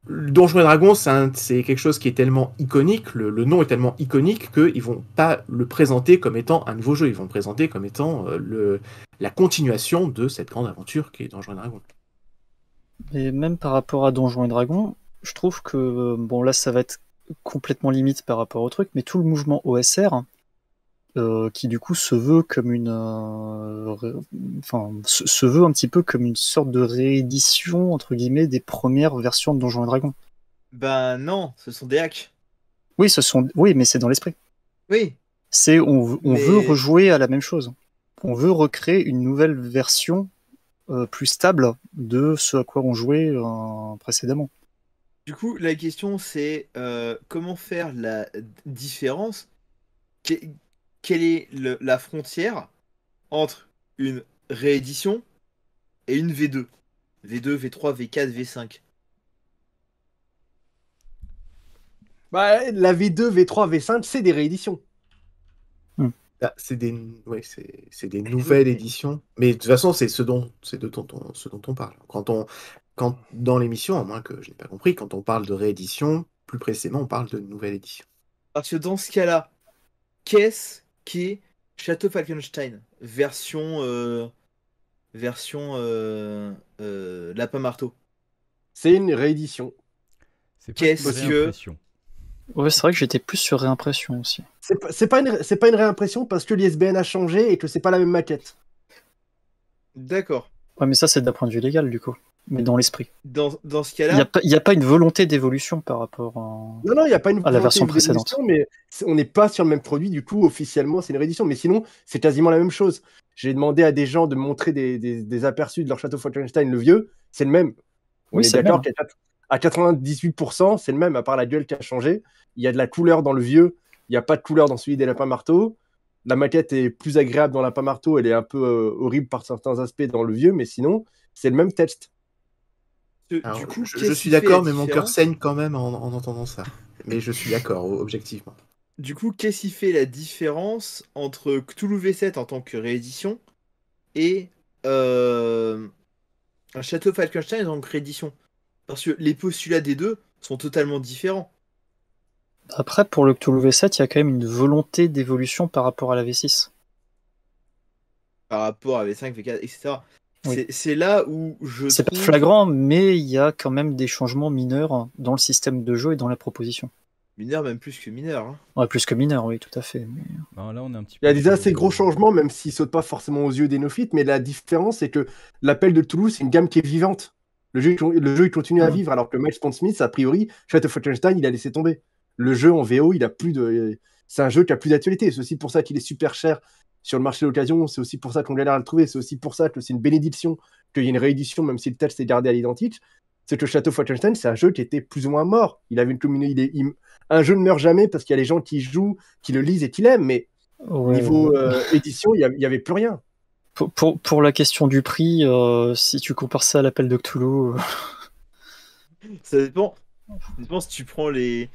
Donjons et Dragons, c'est quelque chose qui est tellement iconique, le nom est tellement iconique qu'ils vont pas le présenter comme étant un nouveau jeu, ils vont le présenter comme étant la continuation de cette grande aventure qui est Donjons et Dragons.
Et même par rapport à Donjons et Dragons, je trouve que, bon là ça va être complètement limite par rapport au truc, mais tout le mouvement OSR, qui du coup se veut comme se veut un petit peu comme une sorte de réédition entre guillemets des premières versions de Donjons et Dragons.
Ben non, ce sont des hacks.
Oui, mais c'est dans l'esprit.
Oui.
On veut rejouer à la même chose. On veut recréer une nouvelle version plus stable de ce à quoi on jouait précédemment.
Du coup, la question c'est comment faire la différence. Quelle est la frontière entre une réédition et une V2? V2, V3, V4, V5.
Bah, la V2, V3, V5, c'est des rééditions.
Ah, c'est des nouvelles éditions, mais de toute façon, c'est ce dont on parle. quand dans l'émission, à moins que je n'ai pas compris, quand on parle de réédition, plus précisément, on parle de nouvelle édition.
Parce que dans ce cas-là, qu'est-ce qu'est Château Falkenstein version Lapin Marteau?
C'est une réédition.
C'est pas
Qu'est-ce
une
que-
réimpression.
Ouais, c'est vrai que j'étais plus sur réimpression aussi.
C'est pas une réimpression parce que l'ISBN a changé et que c'est pas la même maquette.
D'accord.
Ouais, mais ça, c'est d'un point de vue légal, du coup. Mais dans l'esprit.
Dans ce
Il
cas-là,
n'y a pas une volonté d'évolution par rapport à...
Non, il n'y a pas une
À la version
volonté d'évolution,
précédente.
mais on n'est pas sur le même produit, du coup, officiellement, c'est une réédition. Mais sinon, c'est quasiment la même chose. J'ai demandé à des gens de me montrer des aperçus de leur château Falkenstein, le vieux, c'est le même. On
Oui,
est
c'est le
d'accord
même.
qu'à 98%, c'est le même, à part la gueule qui a changé. Il y a de la couleur dans le vieux, il n'y a pas de couleur dans celui des lapins marteaux. La maquette est plus agréable dans Lapin Marteau, elle est un peu horrible par certains aspects dans le vieux, mais sinon, c'est le même texte.
Alors,
du coup,
je
qu'est-ce
suis
qui fait
d'accord,
la
mais mon cœur
différence
saigne quand même en entendant ça. Mais je suis d'accord, objectivement.
Du coup, qu'est-ce qui fait la différence entre Cthulhu V7 en tant que réédition et un Château Falkenstein en tant que réédition? Parce que les postulats des deux sont totalement différents.
Après, pour le Cthulhu V7, il y a quand même une volonté d'évolution par rapport à la V6.
Par rapport à V5, V4, etc.
Oui.
C'est là où je
C'est pas
trouve...
flagrant, mais il y a quand même des changements mineurs dans le système de jeu et dans la proposition.
Mineur, même plus que mineur. Hein.
Ouais, plus que mineurs, oui, tout à fait. Mais...
Ben, là, on est un petit
Il y a
peu
des
sur
assez
le-
gros changements, même s'ils sautent pas forcément aux yeux des néophytes, mais la différence, c'est que l'appel de Toulouse, c'est une gamme qui est vivante. Le jeu, il continue à vivre, alors que Miles Pondsmith, a priori, Château Falkenstein, il a laissé tomber. Le jeu en VO, il a plus de... C'est un jeu qui a plus d'actualité. C'est aussi pour ça qu'il est super cher sur le marché d'occasion. C'est aussi pour ça qu'on galère à le trouver. C'est aussi pour ça que c'est une bénédiction qu'il y ait une réédition, même si le texte est gardé à l'identique. C'est que Château Falkenstein, c'est un jeu qui était plus ou moins mort. Il avait une communauté. Un jeu ne meurt jamais parce qu'il y a les gens qui y jouent, qui le lisent et qui l'aiment, mais
Ouais,
niveau édition, il n'y avait plus rien.
pour la question du prix, si tu compares ça à l'appel de Cthulhu,
Ça dépend. Ça dépend si tu prends les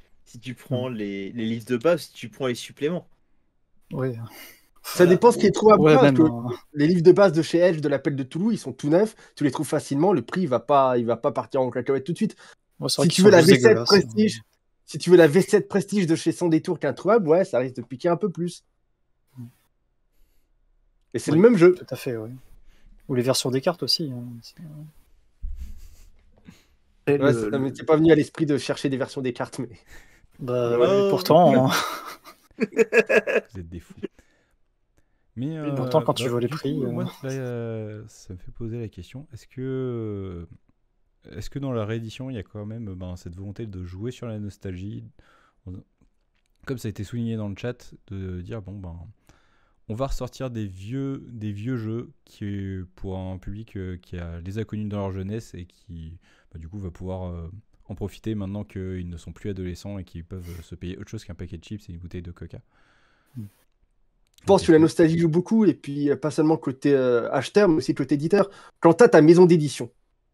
livres de base, si tu prends les suppléments.
ouais.
Ça dépend ce qui est trouvable.
Ouais,
Parce
même,
que les livres de base de chez Edge, de l'appel de Toulouse, ils sont tout neufs, tu les trouves facilement, le prix il va pas partir en cacahuète tout de suite.
ouais, c'est vrai
Si
qu'ils
tu
sont
veux la
juste
V7
dégueulasses.
Prestige, si tu veux la V7 Prestige de chez Sans Détour qui est introuvable, ouais, ça risque de piquer un peu plus. Et c'est
Oui.
le même jeu.
Tout à fait, oui. Ou les versions des cartes aussi. Hein.
Après,
Ouais, ça m'était pas venu à l'esprit de chercher des versions des cartes, mais
Bah,
Ouais.
ouais, pourtant, hein.
Vous êtes des fous. Mais
pourtant, quand tu
bah,
vois les
du
prix,
coup, moi, là, ça me fait poser la question. Est-ce que dans la réédition, il y a quand même cette volonté de jouer sur la nostalgie, comme ça a été souligné dans le chat, de dire on va ressortir des vieux jeux qui, pour un public qui les a connus dans leur jeunesse et qui du coup va pouvoir en profiter maintenant qu'ils ne sont plus adolescents et qu'ils peuvent se payer autre chose qu'un paquet de chips et une bouteille de coca.
je pense que la nostalgie joue beaucoup, et puis pas seulement côté acheteur, mais aussi côté éditeur. Quand t'as ta maison d'édition,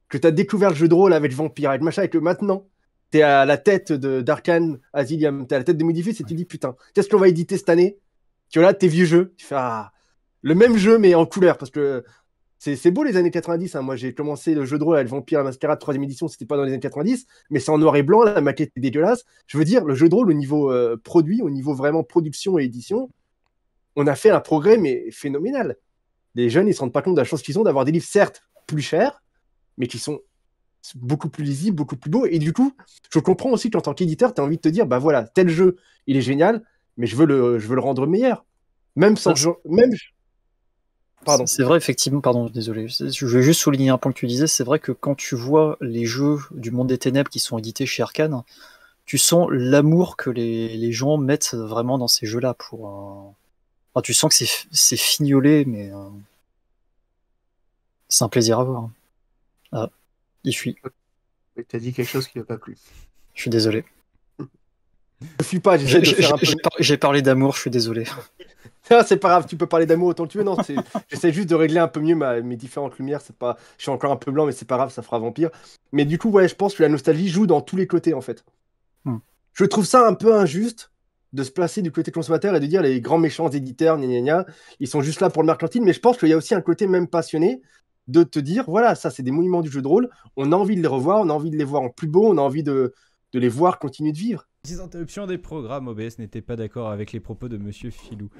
que t'as découvert le jeu de rôle avec Vampire, avec machin, et que maintenant, t'es à la tête d'Arcane Asylum, t'es à la tête de Modifus, et tu dis putain, qu'est-ce qu'on va éditer cette année? Tu vois là tes vieux jeux, tu fais le même jeu mais en couleur, parce que c'est beau les années 90. Hein. Moi j'ai commencé le jeu de rôle avec Vampire la Mascarade 3ème édition, c'était pas dans les années 90, mais c'est en noir et blanc, la maquette est dégueulasse. Je veux dire, le jeu de rôle au niveau produit, au niveau vraiment production et édition, on a fait un progrès mais phénoménal. Les jeunes ils se rendent pas compte de la chose qu'ils ont d'avoir des livres certes plus chers, mais qui sont beaucoup plus lisibles, beaucoup plus beaux. Et du coup, je comprends aussi qu'en tant qu'éditeur, tu as envie de te dire, bah voilà, tel jeu, il est génial, mais je veux le rendre meilleur. Même sans Pardon.
C'est vrai, effectivement, pardon, désolé. Je vais juste souligner un point que tu disais. C'est vrai que quand tu vois les jeux du Monde des Ténèbres qui sont édités chez Arcane, tu sens l'amour que les gens mettent vraiment dans ces jeux-là. Enfin, tu sens que c'est fignolé, mais c'est un plaisir à voir. Ah, il fuit.
T'as dit quelque chose qui n'a pas plu.
Je suis désolé.
Je fuis pas, j'essaie de faire un peu.
J'ai parlé d'amour, je suis désolé.
Ah, c'est pas grave, tu peux parler d'amour autant que tu veux. Non, j'essaie juste de régler un peu mieux mes différentes lumières. C'est pas, je suis encore un peu blanc, mais c'est pas grave, ça fera vampire. Mais du coup, ouais, je pense que la nostalgie joue dans tous les côtés en fait. Je trouve ça un peu injuste de se placer du côté consommateur et de dire les grands méchants éditeurs, gna gna gna, ils sont juste là pour le mercantile. Mais je pense qu'il y a aussi un côté même passionné de te dire, voilà, ça c'est des monuments du jeu de rôle, on a envie de les revoir, on a envie de les voir en plus beau, on a envie de les voir continuer de vivre.
Petite interruption des programmes, OBS n'était pas d'accord avec les propos de Monsieur Filou.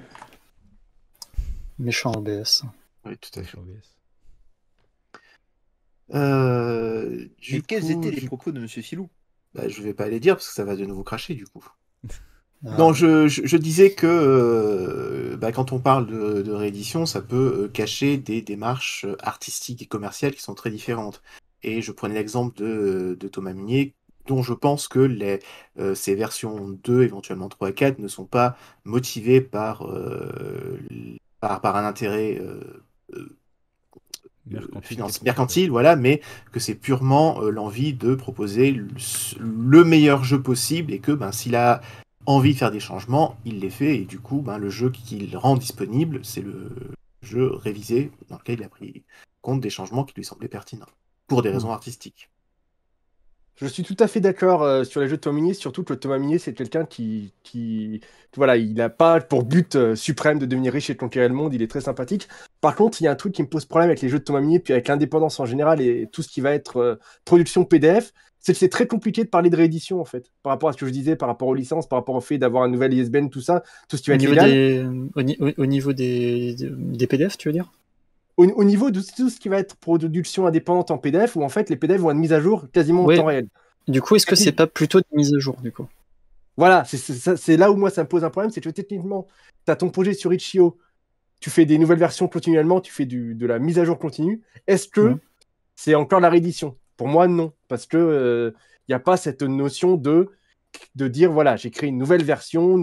Méchant OBS.
Oui, tout à fait.
Sur OBS.
Mais quels étaient les propos de Monsieur Filou?
Bah, je vais pas les dire parce que ça va de nouveau cracher du coup.
Ah,
Non, je disais que quand on parle de réédition, ça peut cacher des démarches artistiques et commerciales qui sont très différentes. Et je prenais l'exemple de Thomas Munier, dont je pense que ces versions 2, éventuellement 3 et 4, ne sont pas motivées par un intérêt mercantile, voilà, mais que c'est purement l'envie de proposer le meilleur jeu possible et que s'il a envie de faire des changements, il les fait et du coup le jeu qu'il rend disponible, c'est le jeu révisé dans lequel il a pris compte des changements qui lui semblaient pertinents pour des raisons artistiques.
Je suis tout à fait d'accord sur les jeux de Thomas Munier, surtout que Thomas Munier, c'est quelqu'un qui voilà, il n'a pas pour but suprême de devenir riche et de conquérir le monde, il est très sympathique. Par contre, il y a un truc qui me pose problème avec les jeux de Thomas Munier, puis avec l'indépendance en général et tout ce qui va être production PDF, c'est que c'est très compliqué de parler de réédition, en fait, par rapport à ce que je disais, par rapport aux licences, par rapport au fait d'avoir un nouvel ISBN, tout ça, tout ce qui va être légal.
Au niveau des PDF, tu veux dire?
Au niveau de tout ce qui va être production indépendante en PDF, où en fait les PDF vont être mis à jour quasiment en temps réel.
Du coup, est-ce que c'est pas plutôt des mises à jour du coup?
Voilà, c'est là où moi ça me pose un problème, c'est que techniquement, tu as ton projet sur Itch.io, tu fais des nouvelles versions continuellement, tu fais de la mise à jour continue. Est-ce que c'est encore la réédition? Pour moi, non, parce que il n'y a pas cette notion de dire voilà, j'ai créé une nouvelle version,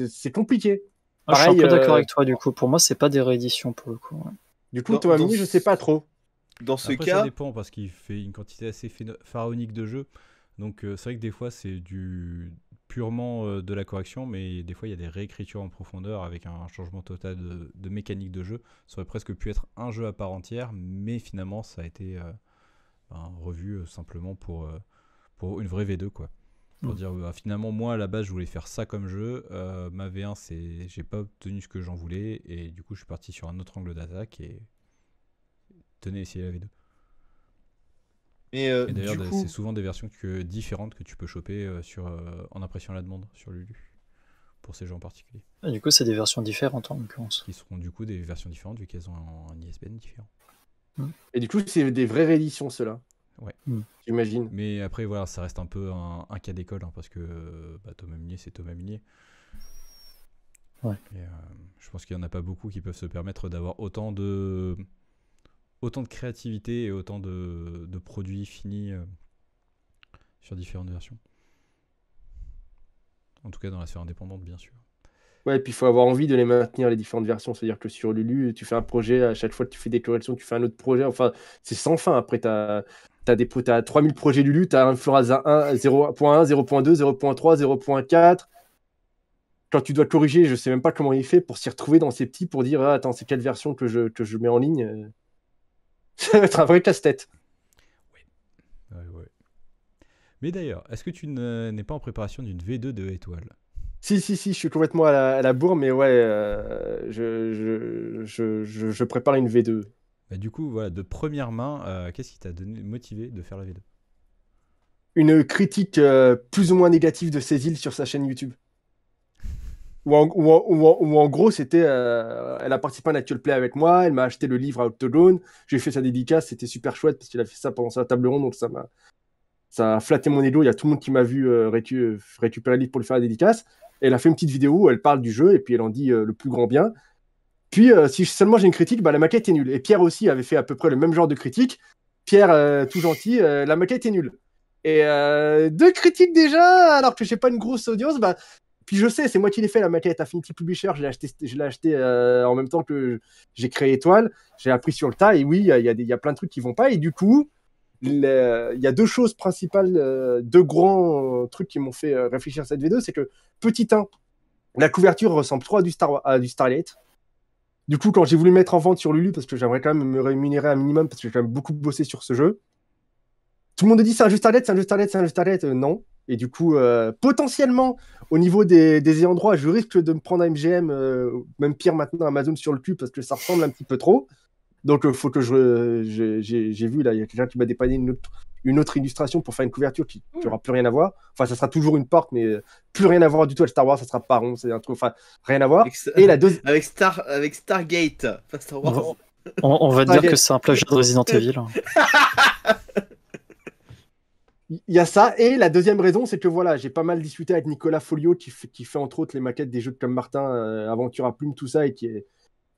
c'est compliqué.
Je suis un peu d'accord avec toi du coup. Pour moi, c'est pas des rééditions pour le coup. Ouais.
Du coup, Thomas Munier, je sais pas trop.
Dans ce
Après,
cas,
ça dépend parce qu'il fait une quantité assez pharaonique de jeux. Donc c'est vrai que des fois c'est purement de la correction, mais des fois il y a des réécritures en profondeur avec un changement total de mécanique de jeu. Ça aurait presque pu être un jeu à part entière, mais finalement ça a été revu simplement pour une vraie V2 quoi. Pour dire finalement moi à la base je voulais faire ça comme jeu, ma V1 j'ai pas obtenu ce que j'en voulais et du coup je suis parti sur un autre angle d'attaque et tenez essayez la V2. Et d'ailleurs c'est souvent des versions différentes que tu peux choper en impression à la demande sur Lulu pour ces jeux en particulier.
Et du coup c'est des versions différentes en l'occurrence.
Qui seront du coup des versions différentes vu qu'elles ont un ISBN différent.
Et du coup c'est des vraies rééditions ceux-là.
Ouais.
J'imagine.
Mais après voilà, ça reste un peu un cas d'école parce que Thomas Munier c'est Thomas Munier.
Ouais.
Et, je pense qu'il n'y en a pas beaucoup qui peuvent se permettre d'avoir autant de créativité et autant de produits finis sur différentes versions. En tout cas dans la sphère indépendante bien sûr.
Ouais, et puis il faut avoir envie de les maintenir, les différentes versions. C'est-à-dire que sur Lulu, tu fais un projet, à chaque fois que tu fais des corrections, tu fais un autre projet. Enfin, c'est sans fin. Après, tu as 3000 projets Lulu, tu as un Florasa 1, 0.1, 0.2, 0.3, 0.4. Quand tu dois corriger, je sais même pas comment il fait pour s'y retrouver dans ces petits, pour dire attends, c'est quelle version que je mets en ligne. Ça va être un vrai casse-tête.
Ouais. Mais d'ailleurs, est-ce que tu n'es pas en préparation d'une V2 de étoiles?
Si, je suis complètement à la bourre, mais ouais, je prépare une V2.
Bah, du coup, voilà, de première main, qu'est-ce qui t'a motivé de faire la V2?
Une critique plus ou moins négative de Cécile sur sa chaîne YouTube. Où en gros, c'était. Elle a participé à un actual play avec moi, elle m'a acheté le livre à Octogone, j'ai fait sa dédicace, c'était super chouette parce qu'il a fait ça pendant sa table ronde, donc ça a flatté mon ego. Il y a tout le monde qui m'a vu récupérer le livre pour lui faire la dédicace. Et elle a fait une petite vidéo où elle parle du jeu et puis elle en dit le plus grand bien. Puis, si seulement j'ai une critique, la maquette est nulle. Et Pierre aussi avait fait à peu près le même genre de critique. Pierre, tout gentil, la maquette est nulle. Et 2 critiques déjà, alors que j'ai pas une grosse audience, puis je sais, c'est moi qui l'ai fait, la maquette Affinity Publisher, je l'ai acheté en même temps que j'ai créé Étoile, j'ai appris sur le tas, et oui, il y a plein de trucs qui vont pas, et du coup, il y a 2 choses principales, 2 grands trucs qui m'ont fait réfléchir à cette vidéo, c'est que, petit 1, la couverture ressemble trop à du Starlight. Du coup, quand j'ai voulu mettre en vente sur Lulu, parce que j'aimerais quand même me rémunérer un minimum, parce que j'ai quand même beaucoup bossé sur ce jeu, tout le monde me dit c'est un jeu Starlight, non. Et du coup, potentiellement, au niveau des ayants droit, je risque de me prendre un MGM, même pire maintenant, Amazon sur le cul, parce que ça ressemble un petit peu trop. Donc, faut que j'ai vu, là, il y a quelqu'un qui m'a dépanné une autre illustration pour faire une couverture qui n'aura plus rien à voir. Enfin, ça sera toujours une porte, mais plus rien à voir du tout avec Star Wars, ça sera pas rond, c'est un truc, enfin, rien à voir. Et la deuxième.
Avec Stargate, pas Star Wars.
On va dire que c'est un plagiat de Resident Evil.
Il y a ça, et la deuxième raison, c'est que voilà, j'ai pas mal discuté avec Nicolas Folio, qui fait entre autres les maquettes des jeux de comme Martin, Aventure à Plume, tout ça, et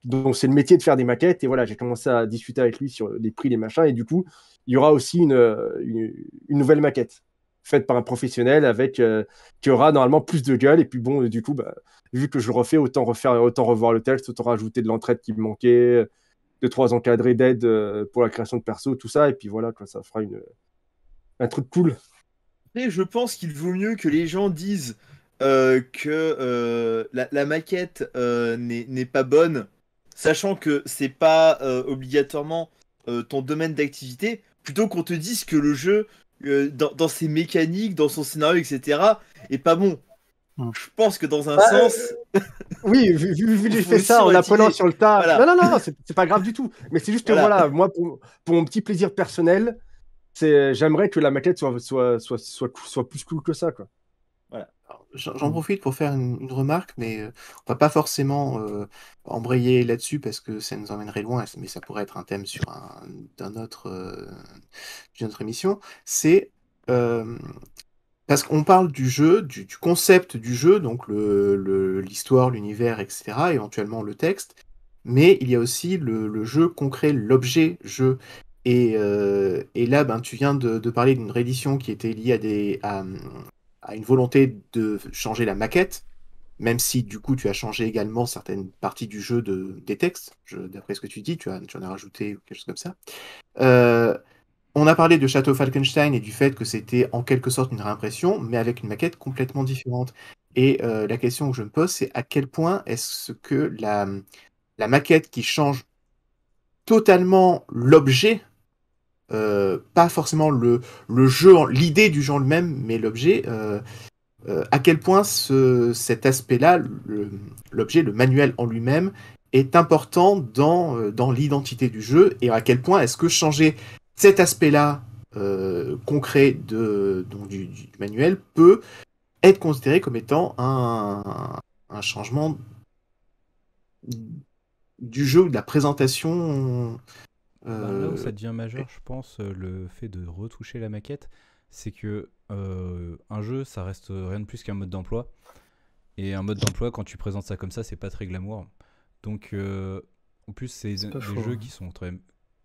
dont c'est le métier de faire des maquettes. Et voilà, j'ai commencé à discuter avec lui sur les prix, les machins, et du coup, il y aura aussi une nouvelle maquette faite par un professionnel qui aura normalement plus de gueule. Et puis bon, du coup, vu que je le refais, autant revoir le texte, autant rajouter de l'entraide qui me manquait, 2-3 encadrés d'aide pour la création de perso, tout ça, et puis voilà, quoi, ça fera un truc cool.
Et je pense qu'il vaut mieux que les gens disent que la maquette n'est pas bonne, sachant que c'est pas obligatoirement ton domaine d'activité, plutôt qu'on te dise que le jeu, dans ses mécaniques, dans son scénario, etc., est pas bon. Je pense que dans un sens.
Oui, vu que j'ai
faut
fait ça en
aussi
apprenant
relativiser.
sur le tas.
Voilà.
Non, c'est pas grave du tout. Mais c'est juste que
Voilà.
moi, pour mon petit plaisir personnel, j'aimerais que la maquette soit plus cool que ça, quoi.
Alors, j'en profite pour faire une remarque, mais on va pas forcément embrayer là-dessus parce que ça nous emmènerait loin, mais ça pourrait être un thème sur d'une autre émission. C'est parce qu'on parle du jeu, du concept du jeu, donc l'histoire, l'univers, etc., éventuellement le texte, mais il y a aussi le jeu concret, l'objet jeu. Et là, tu viens de parler d'une réédition qui était liée à une volonté de changer la maquette, même si du coup tu as changé également certaines parties du jeu des textes, d'après ce que tu dis, tu en as rajouté ou quelque chose comme ça. On a parlé de Château Falkenstein et du fait que c'était en quelque sorte une réimpression, mais avec une maquette complètement différente. Et la question que je me pose, c'est à quel point est-ce que la maquette qui change totalement l'objet, pas forcément le jeu, l'idée du jeu en lui-même, mais l'objet, à quel point cet aspect-là, l'objet, le manuel en lui-même, est important dans l'identité du jeu, et à quel point est-ce que changer cet aspect-là concret donc du manuel peut être considéré comme étant un changement du jeu ou de la présentation.
Là où ça devient majeur, je pense, le fait de retoucher la maquette, c'est que un jeu, ça reste rien de plus qu'un mode d'emploi. Et un mode d'emploi, quand tu présentes ça comme ça, c'est pas très glamour. Donc, en plus, c'est des jeux qui sont très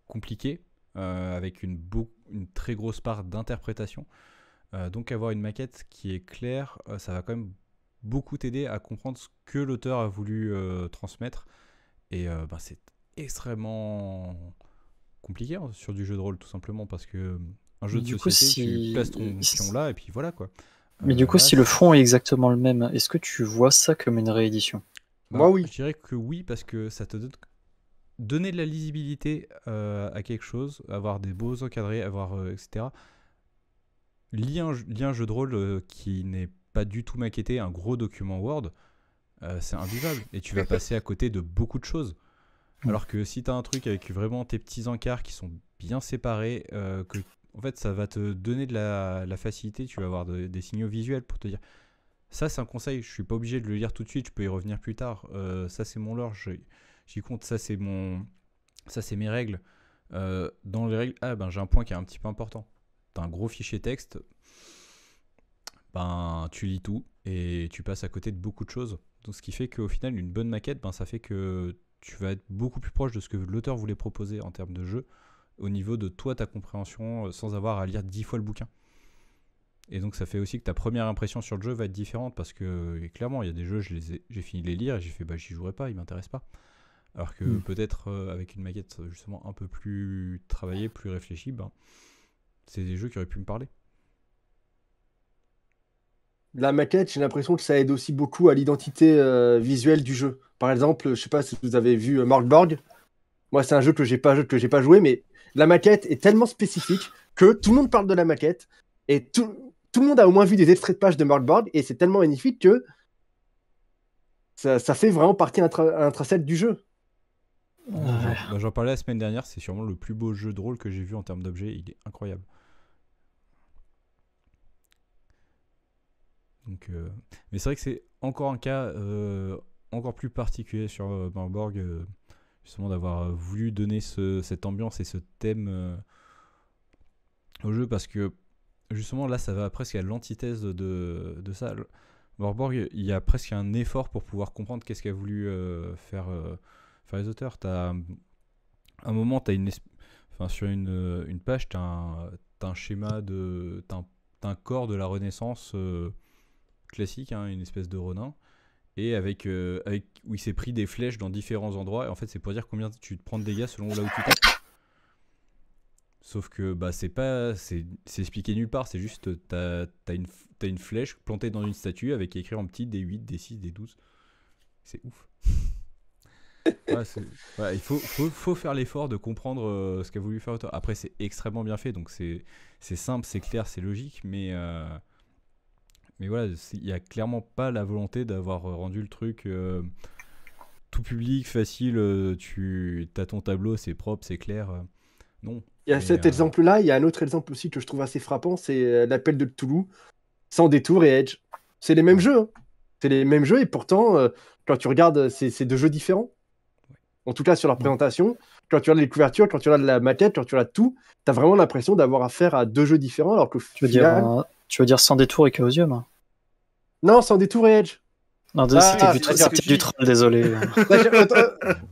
compliqués, avec une très grosse part d'interprétation. Donc, avoir une maquette qui est claire, ça va quand même beaucoup t'aider à comprendre ce que l'auteur a voulu transmettre. Et c'est extrêmement compliqué sur du jeu de rôle, tout simplement, parce que un jeu de société, tu places ton pion là, et puis voilà, quoi.
Mais du coup, si le fond est exactement le même, est-ce que tu vois ça comme une réédition?
Moi, oui.
Je dirais que oui, parce que ça te donner de la lisibilité à quelque chose, avoir des beaux encadrés, etc. Lier un jeu de rôle qui n'est pas du tout maquetté, un gros document Word, c'est invivable. Et tu vas passer à côté de beaucoup de choses. Alors que si tu as un truc avec vraiment tes petits encarts qui sont bien séparés, en fait, ça va te donner de la facilité. Tu vas avoir des signaux visuels pour te dire ça, c'est un conseil. Je suis pas obligé de le lire tout de suite. Je peux y revenir plus tard. Ça, c'est mon lore. J'y compte. Ça, c'est mes règles. Dans les règles, j'ai un point qui est un petit peu important. T'as un gros fichier texte. Tu lis tout et tu passes à côté de beaucoup de choses. Donc, ce qui fait qu'au final, une bonne maquette, ça fait que tu vas être beaucoup plus proche de ce que l'auteur voulait proposer en termes de jeu, au niveau de toi, ta compréhension, sans avoir à lire 10 fois le bouquin. Et donc ça fait aussi que ta première impression sur le jeu va être différente, parce que clairement, il y a des jeux, j'ai fini de les lire et j'ai fait j'y jouerai pas, ils m'intéressent pas. Alors que peut-être avec une maquette justement un peu plus travaillée, plus réfléchie, c'est des jeux qui auraient pu me parler.
La maquette, j'ai l'impression que ça aide aussi beaucoup à l'identité visuelle du jeu. Par exemple, je sais pas si vous avez vu Morgborg. Moi, c'est un jeu que j'ai pas joué, mais la maquette est tellement spécifique que tout le monde parle de la maquette et tout le monde a au moins vu des extraits de pages de Morgborg, et c'est tellement magnifique que ça fait vraiment partie intrinsèque du jeu.
J'en parlais la semaine dernière, c'est sûrement le plus beau jeu de rôle que j'ai vu en termes d'objets, il est incroyable. Donc, mais c'est vrai que c'est encore un cas encore plus particulier sur Malborg, justement d'avoir voulu donner cette ambiance et ce thème au jeu, parce que justement là ça va presque à l'antithèse de ça. Malborg, il y a presque un effort pour pouvoir comprendre qu'est-ce qu'a voulu faire les auteurs. T'as un moment, sur une page, t'as un schéma t'as un corps de la Renaissance classique, hein, une espèce de Ronin, et où il s'est pris des flèches dans différents endroits. Et en fait, c'est pour dire combien tu te prends de dégâts selon là où tu tapes. Sauf que c'est expliqué nulle part. C'est juste t'as une flèche plantée dans une statue avec écrit en petit D8, D6, D12. C'est ouf. Il faut faire l'effort de comprendre ce qu'a voulu faire l'auteur. Après, c'est extrêmement bien fait, donc c'est simple, c'est clair, c'est logique, mais voilà, il n'y a clairement pas la volonté d'avoir rendu le truc tout public, facile, tu as ton tableau, c'est propre, c'est clair. Non.
Il y a cet exemple-là, il y a un autre exemple aussi que je trouve assez frappant, c'est l'appel de Cthulhu, Sans Détour et Edge. C'est les mêmes jeux, hein. C'est les mêmes jeux, et pourtant, quand tu regardes, c'est deux jeux différents. En tout cas, sur leur présentation, quand tu regardes les couvertures, quand tu regardes la maquette, quand tu regardes tout, tu as vraiment l'impression d'avoir affaire à deux jeux différents, alors que
tu veux dire Sans Détour et Chaosium?
Non, Sans Détour et Edge.
Non, c'était du troll, désolé.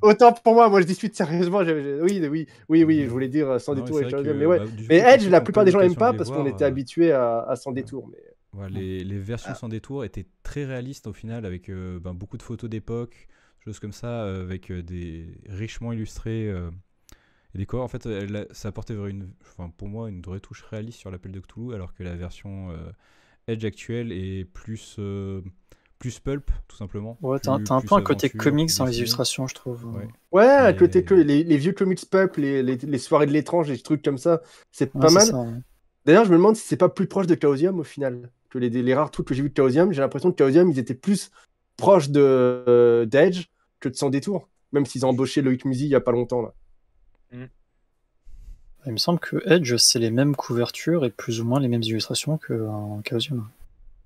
Autant pour moi je discute sérieusement. Oui, je voulais dire Sans Détour et Chaosium. Mais Edge, la plupart des gens n'aiment pas parce qu'on était habitués à Sans Détour. Mais...
Ouais, les versions Sans Détour étaient très réalistes au final, avec beaucoup de photos d'époque, choses comme ça, avec des richement illustrés et des corps. En fait, ça apportait pour moi une vraie touche réaliste sur l'appel de Cthulhu, alors que la version Edge actuelle est plus pulp, tout simplement.
Ouais, t'as un peu un côté comics dans les illustrations, je trouve.
Ouais, un côté que les vieux comics pulp, les soirées de l'étrange, les trucs comme ça, c'est pas mal.
Ça, ouais.
D'ailleurs, je me demande si c'est pas plus proche de Chaosium au final. Que les rares trucs que j'ai vus de Chaosium, j'ai l'impression que Chaosium, ils étaient plus proches d'Edge que de Sans Détour. Même s'ils ont embauché Loïc Musi il y a pas longtemps, là.
Il me semble que Edge, c'est les mêmes couvertures et plus ou moins les mêmes illustrations que Chaosium.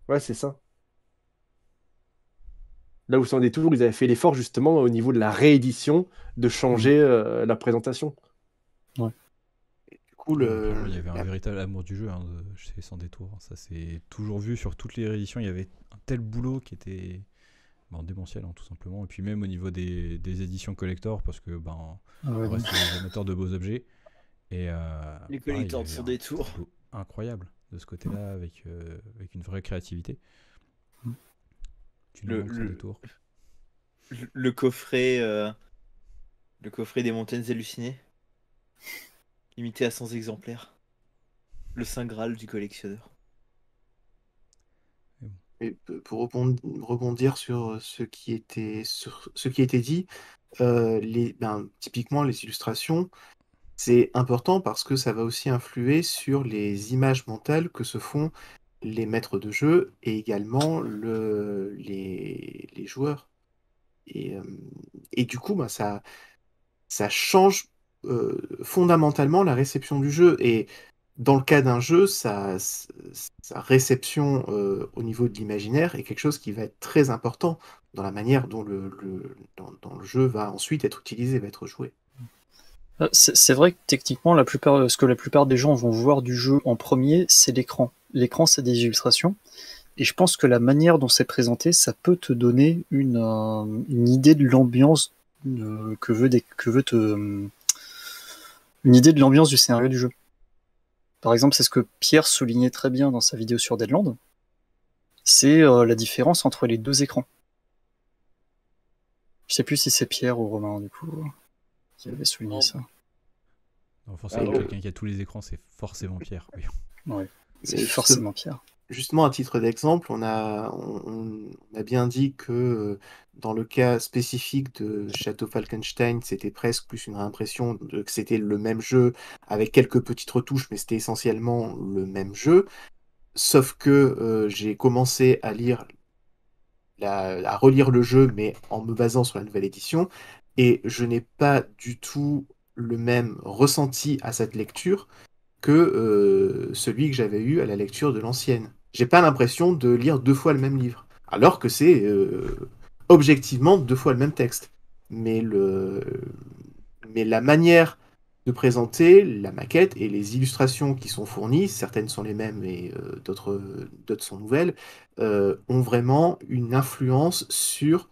Ouais, c'est ça. Là où Sans Détour, ils avaient fait l'effort justement au niveau de la réédition de changer la présentation.
Ouais.
Et du coup,
il y avait un véritable amour du jeu chez Sans Détour. Ça, c'est toujours vu sur toutes les rééditions. Il y avait un tel boulot qui était démentiel, hein, tout simplement. Et puis même au niveau des éditions collector, parce que on reste des amateurs de beaux objets. Et
les collecteurs de Sans Détour.
Incroyable de ce côté-là, avec une vraie créativité.
Le coffret des montagnes hallucinées, limité à 100 exemplaires, le Saint Graal du collectionneur.
Et pour rebondir sur ce qui était dit, typiquement les illustrations, c'est important parce que ça va aussi influer sur les images mentales que se font les maîtres de jeu et également les joueurs. Et du coup, ça change fondamentalement la réception du jeu. Et dans le cas d'un jeu, sa réception au niveau de l'imaginaire est quelque chose qui va être très important dans la manière dont le jeu va ensuite être utilisé, va être joué.
C'est vrai que techniquement, ce que la plupart des gens vont voir du jeu en premier, c'est l'écran. L'écran, c'est des illustrations. Et je pense que la manière dont c'est présenté, ça peut te donner une idée de l'ambiance une idée de l'ambiance du scénario du jeu. Par exemple, c'est ce que Pierre soulignait très bien dans sa vidéo sur Deadland. C'est la différence entre les deux écrans. Je sais plus si c'est Pierre ou Romain, du coup, qui avait souligné ça.
Non, forcément, quelqu'un qui a tous les écrans, c'est forcément Pierre. Oui.
Ouais, c'est forcément Pierre.
Justement, à titre d'exemple, on a bien dit que dans le cas spécifique de Château Falkenstein, c'était presque plus une réimpression que c'était le même jeu avec quelques petites retouches, mais c'était essentiellement le même jeu. Sauf que j'ai commencé à relire le jeu, mais en me basant sur la nouvelle édition. Et je n'ai pas du tout le même ressenti à cette lecture que celui que j'avais eu à la lecture de l'ancienne. J'ai pas l'impression de lire 2 fois le même livre, alors que c'est objectivement 2 fois le même texte. Mais la manière de présenter la maquette et les illustrations qui sont fournies, certaines sont les mêmes et d'autres sont nouvelles, ont vraiment une influence sur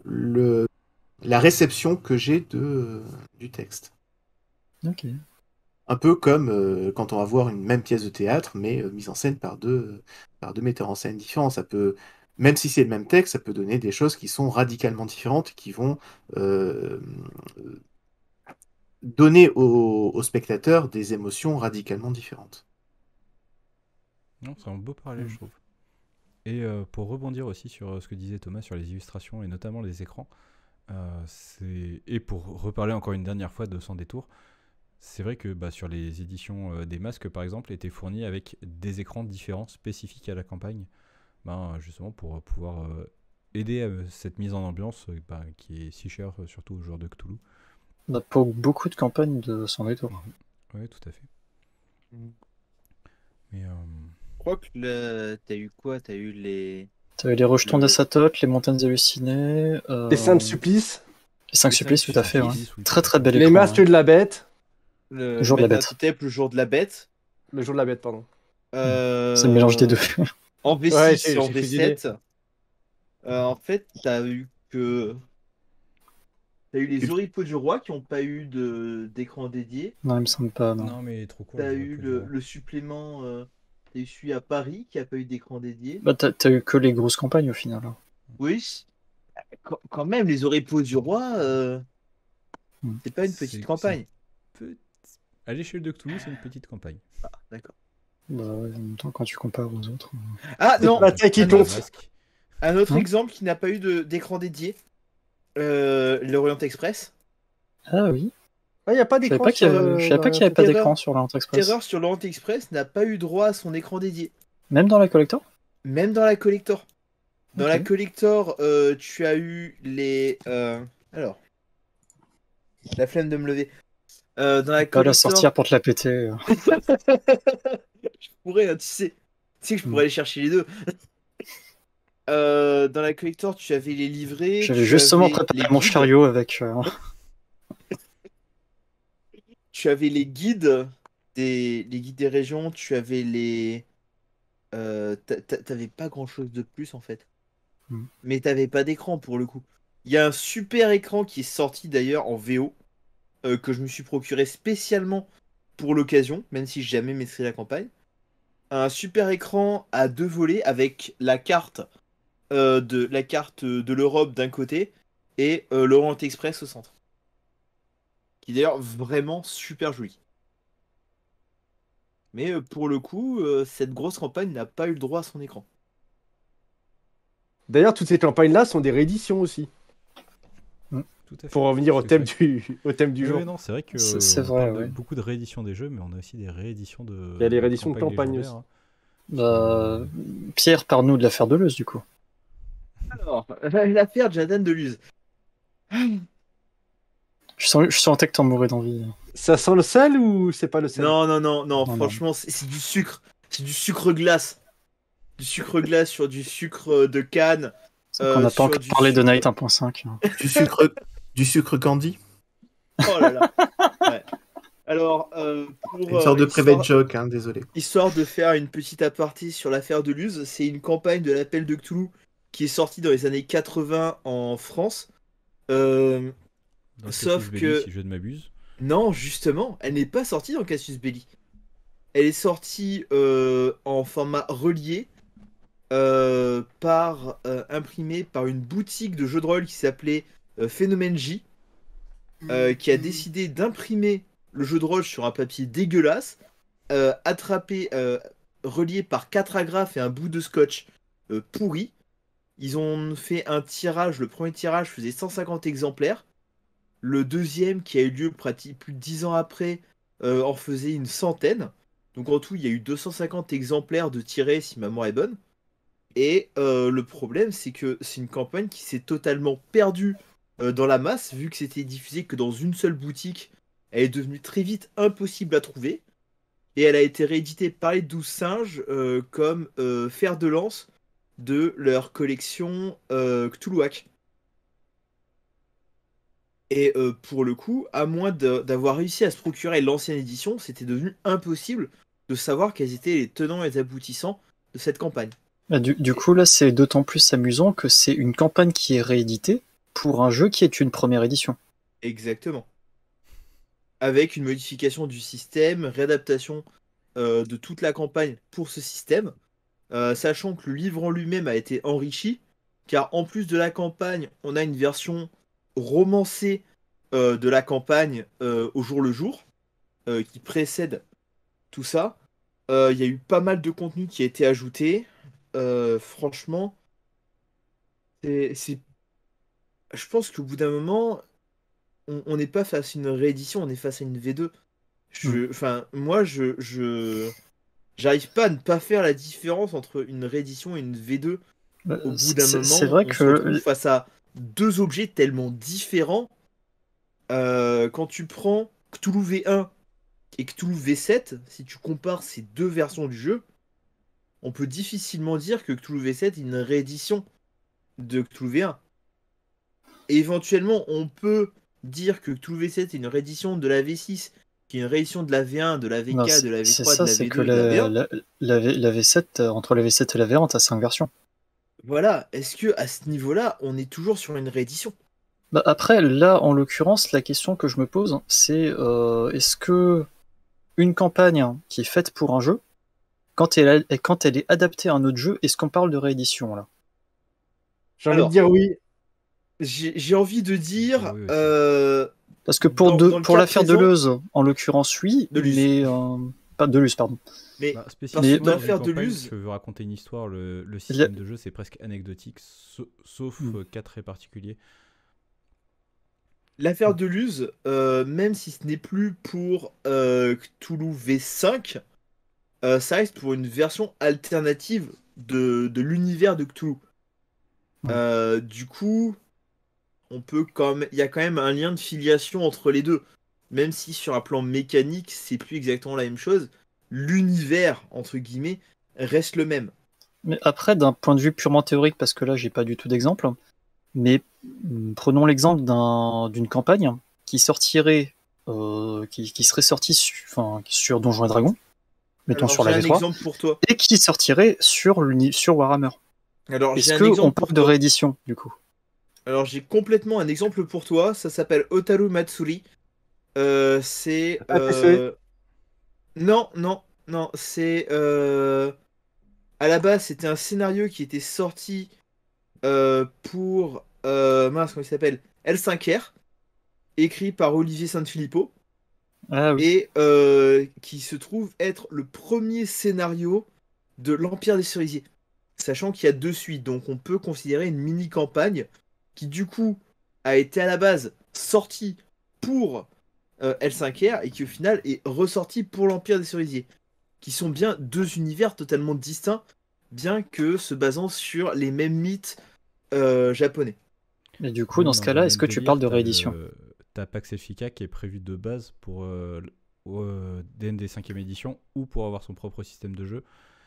la réception que j'ai du texte.
Ok.
Un peu comme quand on va voir une même pièce de théâtre, mais mise en scène par deux metteurs en scène différents. Ça peut, même si c'est le même texte, ça peut donner des choses qui sont radicalement différentes, qui vont euh, donner au spectateur des émotions radicalement différentes.
Non, c'est un beau parallèle, je trouve. Et pour rebondir aussi sur ce que disait Thomas sur les illustrations et notamment les écrans, et pour reparler encore une dernière fois de Sans détour, c'est vrai que sur les éditions des masques par exemple étaient fournis avec des écrans différents spécifiques à la campagne, justement pour pouvoir aider à cette mise en ambiance qui est si chère surtout aux joueurs de Cthulhu.
Pour beaucoup de campagnes de Sans détour.
Oui, tout à fait. Mais
Je crois que t'as eu quoi? T'as eu les...
T'avais les rejetons d'Assatoth, les montagnes hallucinées...
Les 5 supplices.
Les 5 supplices, tout à fait, ouais.
oui.
Très très bel
Les
écran,
masques
ouais.
de la bête.
Le
jour de la bête.
Metapotep, le jour de la bête.
Le jour de la bête, pardon.
C'est le mélange des deux.
En V6
Ouais,
et en
j'ai fusionné.
V7. En fait, t'as eu les oripeaux du roi qui n'ont pas eu d'écran dédié.
Non, il me semble pas, non.
non, mais il est trop court.
T'as eu le supplément, t'as eu celui à Paris qui a pas eu d'écran dédié.
T'as eu que les grosses campagnes au final.
Oui, quand même, les oripeaux du roi, c'est pas une petite campagne.
À l'échelle de Cthulhu, c'est une petite campagne.
Ah, d'accord.
En même temps, quand tu compares aux autres...
Ah non,
la taille qui compte.
un autre exemple qui n'a pas eu d'écran dédié, l'Orient Express.
Ah oui.
Il n'y a pas
Je savais
d'écran
pas qu'il n'y avait pas d'écran sur l'Orient Express.
Terreur sur l'Orient Express n'a pas eu droit à son écran dédié.
Même dans la collector?
Même dans la collector. Dans la
Ok.
collector, tu as eu les... Alors, la flemme de me lever. Dans la
Pas la
collector...
sortir pour te la péter.
Je pourrais, tu sais que je pourrais aller chercher les deux. Dans la collector, tu avais les livrets.
J'avais justement
avais
préparé
les
mon
guides.
chariot avec...
Tu avais les guides les guides des régions. Tu avais les... T'avais pas grand chose de plus en fait. Mais t'avais pas d'écran pour le coup. Il y a un super écran qui est sorti d'ailleurs en VO que je me suis procuré spécialement pour l'occasion, même si j'ai jamais maîtrisé la campagne. Un super écran à 2 volets avec la carte de l'Europe d'un côté et l'Orient Express au centre. Qui est d'ailleurs vraiment super joli. Mais pour le coup, cette grosse campagne n'a pas eu le droit à son écran.
D'ailleurs, toutes ces campagnes-là sont des rééditions aussi.
Tout à fait.
Pour revenir au thème du jour.
Oui, non, c'est vrai que
C'est
on
vrai,
parle de
ouais.
beaucoup de rééditions des jeux, mais on a aussi des rééditions de.
Il y a les rééditions de campagne
légendaires,
aussi.
Pierre, parle-nous de l'affaire Deleuze, du coup.
Alors, l'affaire Jordan Deleuze.
Je sens que t'en mourrais d'envie.
Ça sent le sel ou c'est pas le sel?
Non, franchement, c'est du sucre. C'est du sucre glace. Du sucre glace sur du sucre de canne.
On n'a pas encore parlé de Night 1.5.
Du sucre candy.
Oh là là. Ouais. Alors,
Une sorte de private joke, hein, désolé.
Histoire de faire une petite aparté sur l'affaire Deleuze, c'est une campagne de l'appel de Cthulhu qui est sortie dans les années 80 en France. Sauf
Belli,
que...
si je ne m'abuse.
Non, justement, elle n'est pas sortie dans Cassius Belli. Elle est sortie en format relié, imprimé par une boutique de jeux de rôle qui s'appelait Phénomène J, qui a décidé d'imprimer le jeu de rôle sur un papier dégueulasse, relié par 4 agrafes et un bout de scotch pourri. Ils ont fait un tirage, le premier tirage faisait 150 exemplaires. Le deuxième, qui a eu lieu plus de 10 ans après, en faisait une centaine. Donc en tout, il y a eu 250 exemplaires de tirés, si ma mémoire est bonne. Et le problème, c'est que c'est une campagne qui s'est totalement perdue dans la masse, vu que c'était diffusé que dans une seule boutique, elle est devenue très vite impossible à trouver. Et elle a été rééditée par les 12 singes comme fer de lance de leur collection Cthulhuac. Et pour le coup, à moins d'avoir réussi à se procurer l'ancienne édition, c'était devenu impossible de savoir quels étaient les tenants et les aboutissants de cette campagne.
Bah, du coup, là, c'est d'autant plus amusant que c'est une campagne qui est rééditée pour un jeu qui est une première édition.
Exactement. Avec une modification du système, réadaptation de toute la campagne pour ce système, sachant que le livre en lui-même a été enrichi, car en plus de la campagne, on a une version romancée de la campagne au jour le jour, qui précède tout ça. Il y a eu pas mal de contenu qui a été ajouté. Franchement, c'est... je pense qu'au bout d'un moment, on n'est pas face à une réédition, on est face à une V2. Enfin, moi, j'arrive pas à ne pas faire la différence entre une réédition et une V2. Au bout d'un moment,
c'est vrai
on
que
se retrouve face à deux objets tellement différents. Quand tu prends Cthulhu V1 et Cthulhu V7, si tu compares ces deux versions du jeu, on peut difficilement dire que Cthulhu V7 est une réédition de Cthulhu V1. Et éventuellement, on peut dire que Cthulhu V7 est une réédition de la V6, qui est une réédition de la V1, de la VK,
non,
de la
c'est
V3,
ça,
de la
c'est
V2,
que
de la V1.
la V7, entre la V7 et la V1, t'as 5 versions.
Voilà, est-ce que à ce niveau-là, on est toujours sur une réédition?
Bah après, là, en l'occurrence, la question que je me pose, c'est est-ce que une campagne qui est faite pour un jeu, quand elle est adaptée à un autre jeu, est-ce qu'on parle de réédition là?
J'ai envie
Alors,
de dire oui.
J'ai envie de dire...
Oui, aussi.
Parce que pour
dans le
pour
cas
l'affaire
présent-
Deleuze, en l'occurrence, oui,
Deleuze.
mais pas Deleuze, pardon.
Mais
Bah,
parce
spécifiquement,
que dans
une
l'affaire
campagne,
Deleuze,
si tu veux raconter une histoire, le système de jeu c'est presque anecdotique, sauf cas très particuliers.
l'affaire Deleuze, même si ce n'est plus pour Cthulhu V5, ça reste pour une version alternative de l'univers de Cthulhu. Du coup, il y a quand même un lien de filiation entre les deux. Même si sur un plan mécanique, c'est plus exactement la même chose, l'univers, entre guillemets, reste le même.
Mais après, d'un point de vue purement théorique, parce que là, j'ai pas du tout d'exemple, mais prenons l'exemple d'une campagne qui sortirait, qui serait sortie sur Donjons et Dragons, mettons
Alors,
sur
j'ai
la
un
V3,
exemple pour toi.
et qui sortirait sur Warhammer.
Alors, j'ai
Est-ce
un
qu'on
exemple
parle
pour
de
toi.
réédition, du coup?
Alors, j'ai complètement un exemple pour toi. Ça s'appelle Otaru Matsuri. C'est.
APC.
Non, non, non. C'est. À la base, c'était un scénario qui était sorti pour. Mince, comment il s'appelle? L5R, écrit par Olivier Sanfilippo,
Ah oui.
et qui se trouve être le premier scénario de l'Empire des Cerisiers. Sachant qu'il y a 2 suites, donc on peut considérer une mini-campagne qui, du coup, a été à la base sortie pour L5R et qui, au final, est ressortie pour l'Empire des Cerisiers. Qui sont bien 2 univers totalement distincts, bien que se basant sur les mêmes mythes japonais.
Et du coup, dans ce cas-là, est-ce que tu parles de réédition?
T'as Pax Elfica qui est prévu de base pour D&D 5ème édition ou pour avoir son propre système de jeu.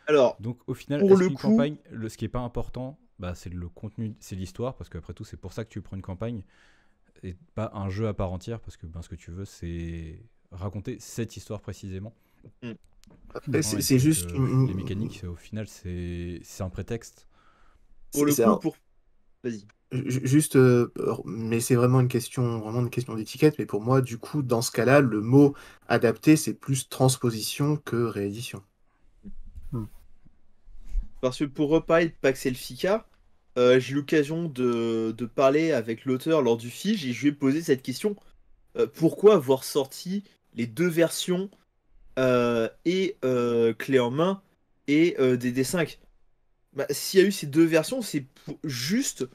Alors,
donc au final,
pour
est-ce
le
qu'une
coup-
campagne, ce qui est pas important, c'est le contenu, c'est l'histoire, parce qu'après tout, c'est pour ça que tu prends une campagne et pas un jeu à part entière, parce que ce que tu veux, c'est raconter cette histoire précisément.
Après,
Ouais,
c'est
donc,
juste
les mécaniques, au final, c'est un prétexte.
pour le
c'est-
coup, Vas-y.
Juste, mais c'est vraiment une question d'étiquette. Mais pour moi, du coup, dans ce cas-là, le mot adapté, c'est plus transposition que réédition.
Parce que pour reparler de Pax Elfica, j'ai eu l'occasion de parler avec l'auteur lors du Fige et je lui ai posé cette question. Pourquoi avoir sorti les 2 versions et clé en main et DD5? S'il y a eu ces 2 versions, c'est juste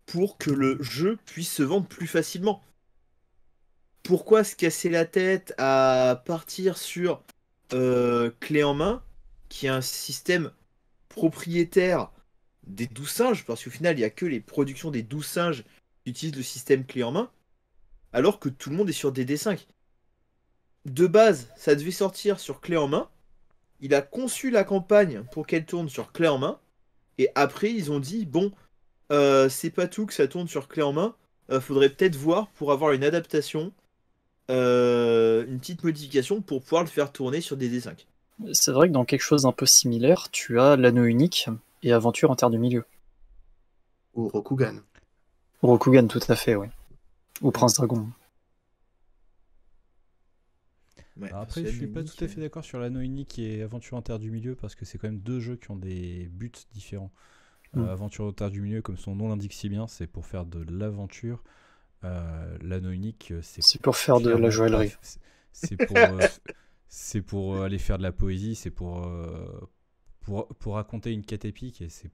pour que le jeu puisse se vendre plus facilement. Pourquoi se casser la tête à partir sur clé en main, qui est un système propriétaire des 12 singes, parce qu'au final, il n'y a que les productions des 12 singes qui utilise le système clé en main, alors que tout le monde est sur DD5. De base, ça devait sortir sur clé en main. Il a conçu la campagne pour qu'elle tourne sur clé en main. Et après, ils ont dit, bon, c'est pas tout que ça tourne sur clé en main. Faudrait peut-être voir pour avoir une adaptation, une petite modification pour pouvoir le faire tourner sur DD5.
C'est vrai que dans quelque chose d'un peu similaire, tu as l'anneau unique et Aventure en Terre du Milieu.
Ou Rokugan.
Rokugan, tout à fait, oui. Ou Prince Dragon.
Ouais,
Alors après, je suis pas tout à fait d'accord sur l'anneau unique et Aventure en Terre du Milieu parce que c'est quand même deux jeux qui ont des buts différents. Aventure en Terre du Milieu, comme son nom l'indique si bien, c'est pour faire de l'aventure. L'anneau unique,
C'est pour faire de la joaillerie.
C'est pour aller faire de la poésie, c'est pour raconter une quête épique et c'est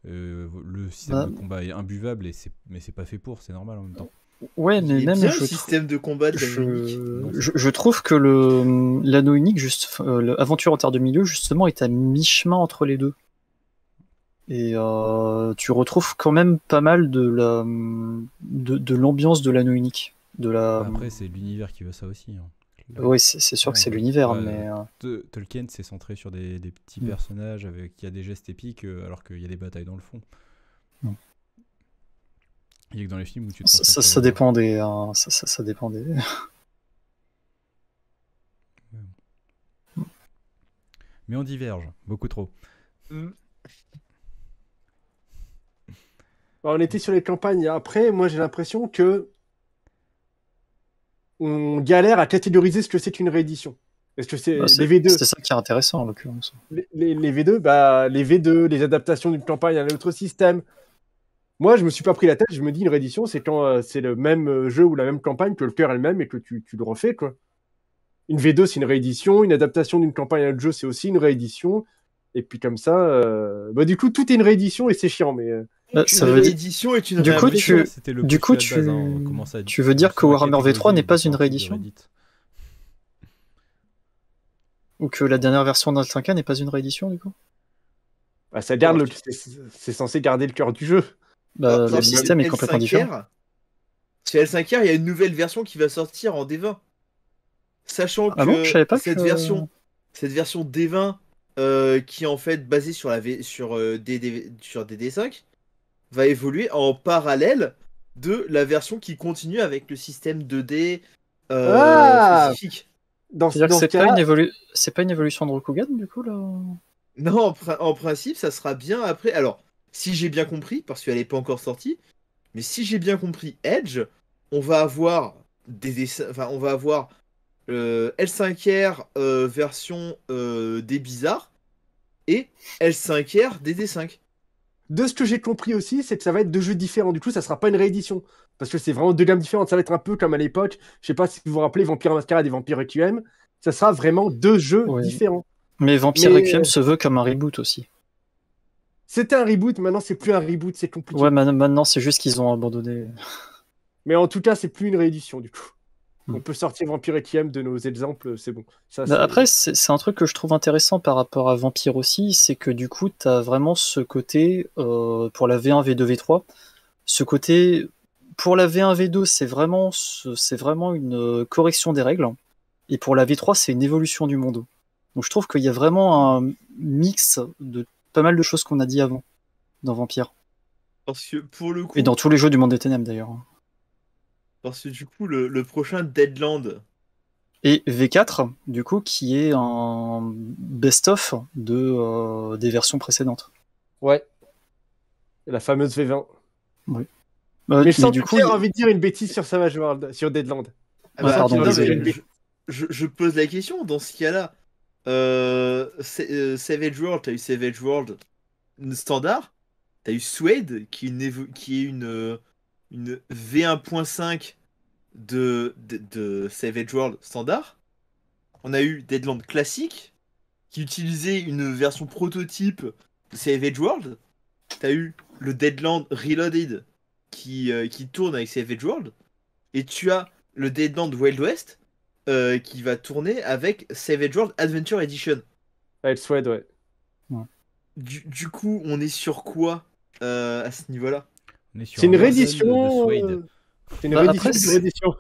le système de combat est imbuvable mais c'est pas fait pour, c'est normal en même temps.
Ouais, mais
Il est
même
bien le système de combat de l'anneau unique.
je trouve que l'anneau unique, l'Aventure en Terre de Milieu, justement, est à mi-chemin entre les deux. Et tu retrouves quand même pas mal de l'ambiance de l'anneau unique.
Après, c'est l'univers qui veut ça aussi. Hein.
Oui, c'est sûr que c'est l'univers, mais...
Tolkien s'est centré sur des petits personnages qui a des gestes épiques alors qu'il y a des batailles dans le fond. Il y a que dans les films où tu te
ça dépend des... ça dépend des...
Mais on diverge, beaucoup trop.
On était sur les campagnes. Après, moi, j'ai l'impression que on galère à catégoriser ce que c'est une réédition. Est-ce que c'est les V2
C'est ça qui est intéressant, en l'occurrence.
Les V2, les V2, les adaptations d'une campagne à un autre système. Moi, je me suis pas pris la tête. Je me dis, une réédition, c'est quand c'est le même jeu ou la même campagne que le cœur elle-même et que tu le refais, quoi. Une V2, c'est une réédition. Une adaptation d'une campagne à un autre jeu, c'est aussi une réédition. Et puis comme ça, du coup, tout est une réédition et c'est chiant, mais...
ça veut dire...
L'édition est une
Du coup,
réédition.
tu veux dire que Warhammer V3 n'est pas une réédition ? Ou que la dernière version d'Altinka n'est pas une réédition, du coup ?
Ça garde c'est censé garder le cœur du jeu.
Le système est complètement différent.
Sur L5R, il y a une nouvelle version qui va sortir en D20. Sachant que cette version D20 qui est en fait basée sur DD5 va évoluer en parallèle de la version qui continue avec le système 2D spécifique.
C'est-à-dire que c'est pas une évolution de Rokugan, du coup, là ?
Non, en principe, ça sera bien après. Alors, si j'ai bien compris, parce qu'elle n'est pas encore sortie, mais si j'ai bien compris Edge, on va avoir L5R version des bizarres et L5R DD5.
De ce que j'ai compris aussi, c'est que ça va être deux jeux différents. Du coup, ça sera pas une réédition. Parce que c'est vraiment deux gammes différentes. Ça va être un peu comme à l'époque. Je sais pas si vous vous rappelez Vampire Masquerade et Vampire Requiem. Ça sera vraiment deux jeux différents.
Mais Vampire Requiem se veut comme un reboot aussi.
C'était un reboot, maintenant c'est plus un reboot, c'est compliqué.
Ouais, maintenant c'est juste qu'ils ont abandonné.
Mais en tout cas, c'est plus une réédition du coup. On peut sortir Vampire Requiem de nos exemples, c'est bon.
Après, c'est un truc que je trouve intéressant par rapport à Vampire aussi, c'est que du coup, tu as vraiment ce côté, pour la V1, V2, V3, ce côté, pour la V1, V2, c'est vraiment une correction des règles, et pour la V3, c'est une évolution du monde. Donc je trouve qu'il y a vraiment un mix de pas mal de choses qu'on a dit avant, dans Vampire.
Parce que pour le coup...
Et dans tous les jeux du Monde des Ténèbres, d'ailleurs.
Parce que du coup, le prochain Deadland...
Et V4, du coup, qui est un best-of des versions précédentes.
Ouais. La fameuse V20.
Oui.
Mais sans du coup, j'ai envie de dire une bêtise sur Savage World, sur Deadland.
Je pose la question, dans ce cas-là, Savage World, t'as eu Savage World standard, t'as eu Suede, qui est une V1.5 de Savage World standard. On a eu Deadland classique, qui utilisait une version prototype de Savage World. T'as eu le Deadland Reloaded, qui tourne avec Savage World. Et tu as le Deadland Wild West, qui va tourner avec Savage World Adventure Edition.
Avec Suede, ouais.
Du coup, on est sur quoi à ce niveau-là ?
On est sur
C'est une
un Warzone
réédition.
de Suede.
C'est une
Bah,
réédition
après,
d'une réédition.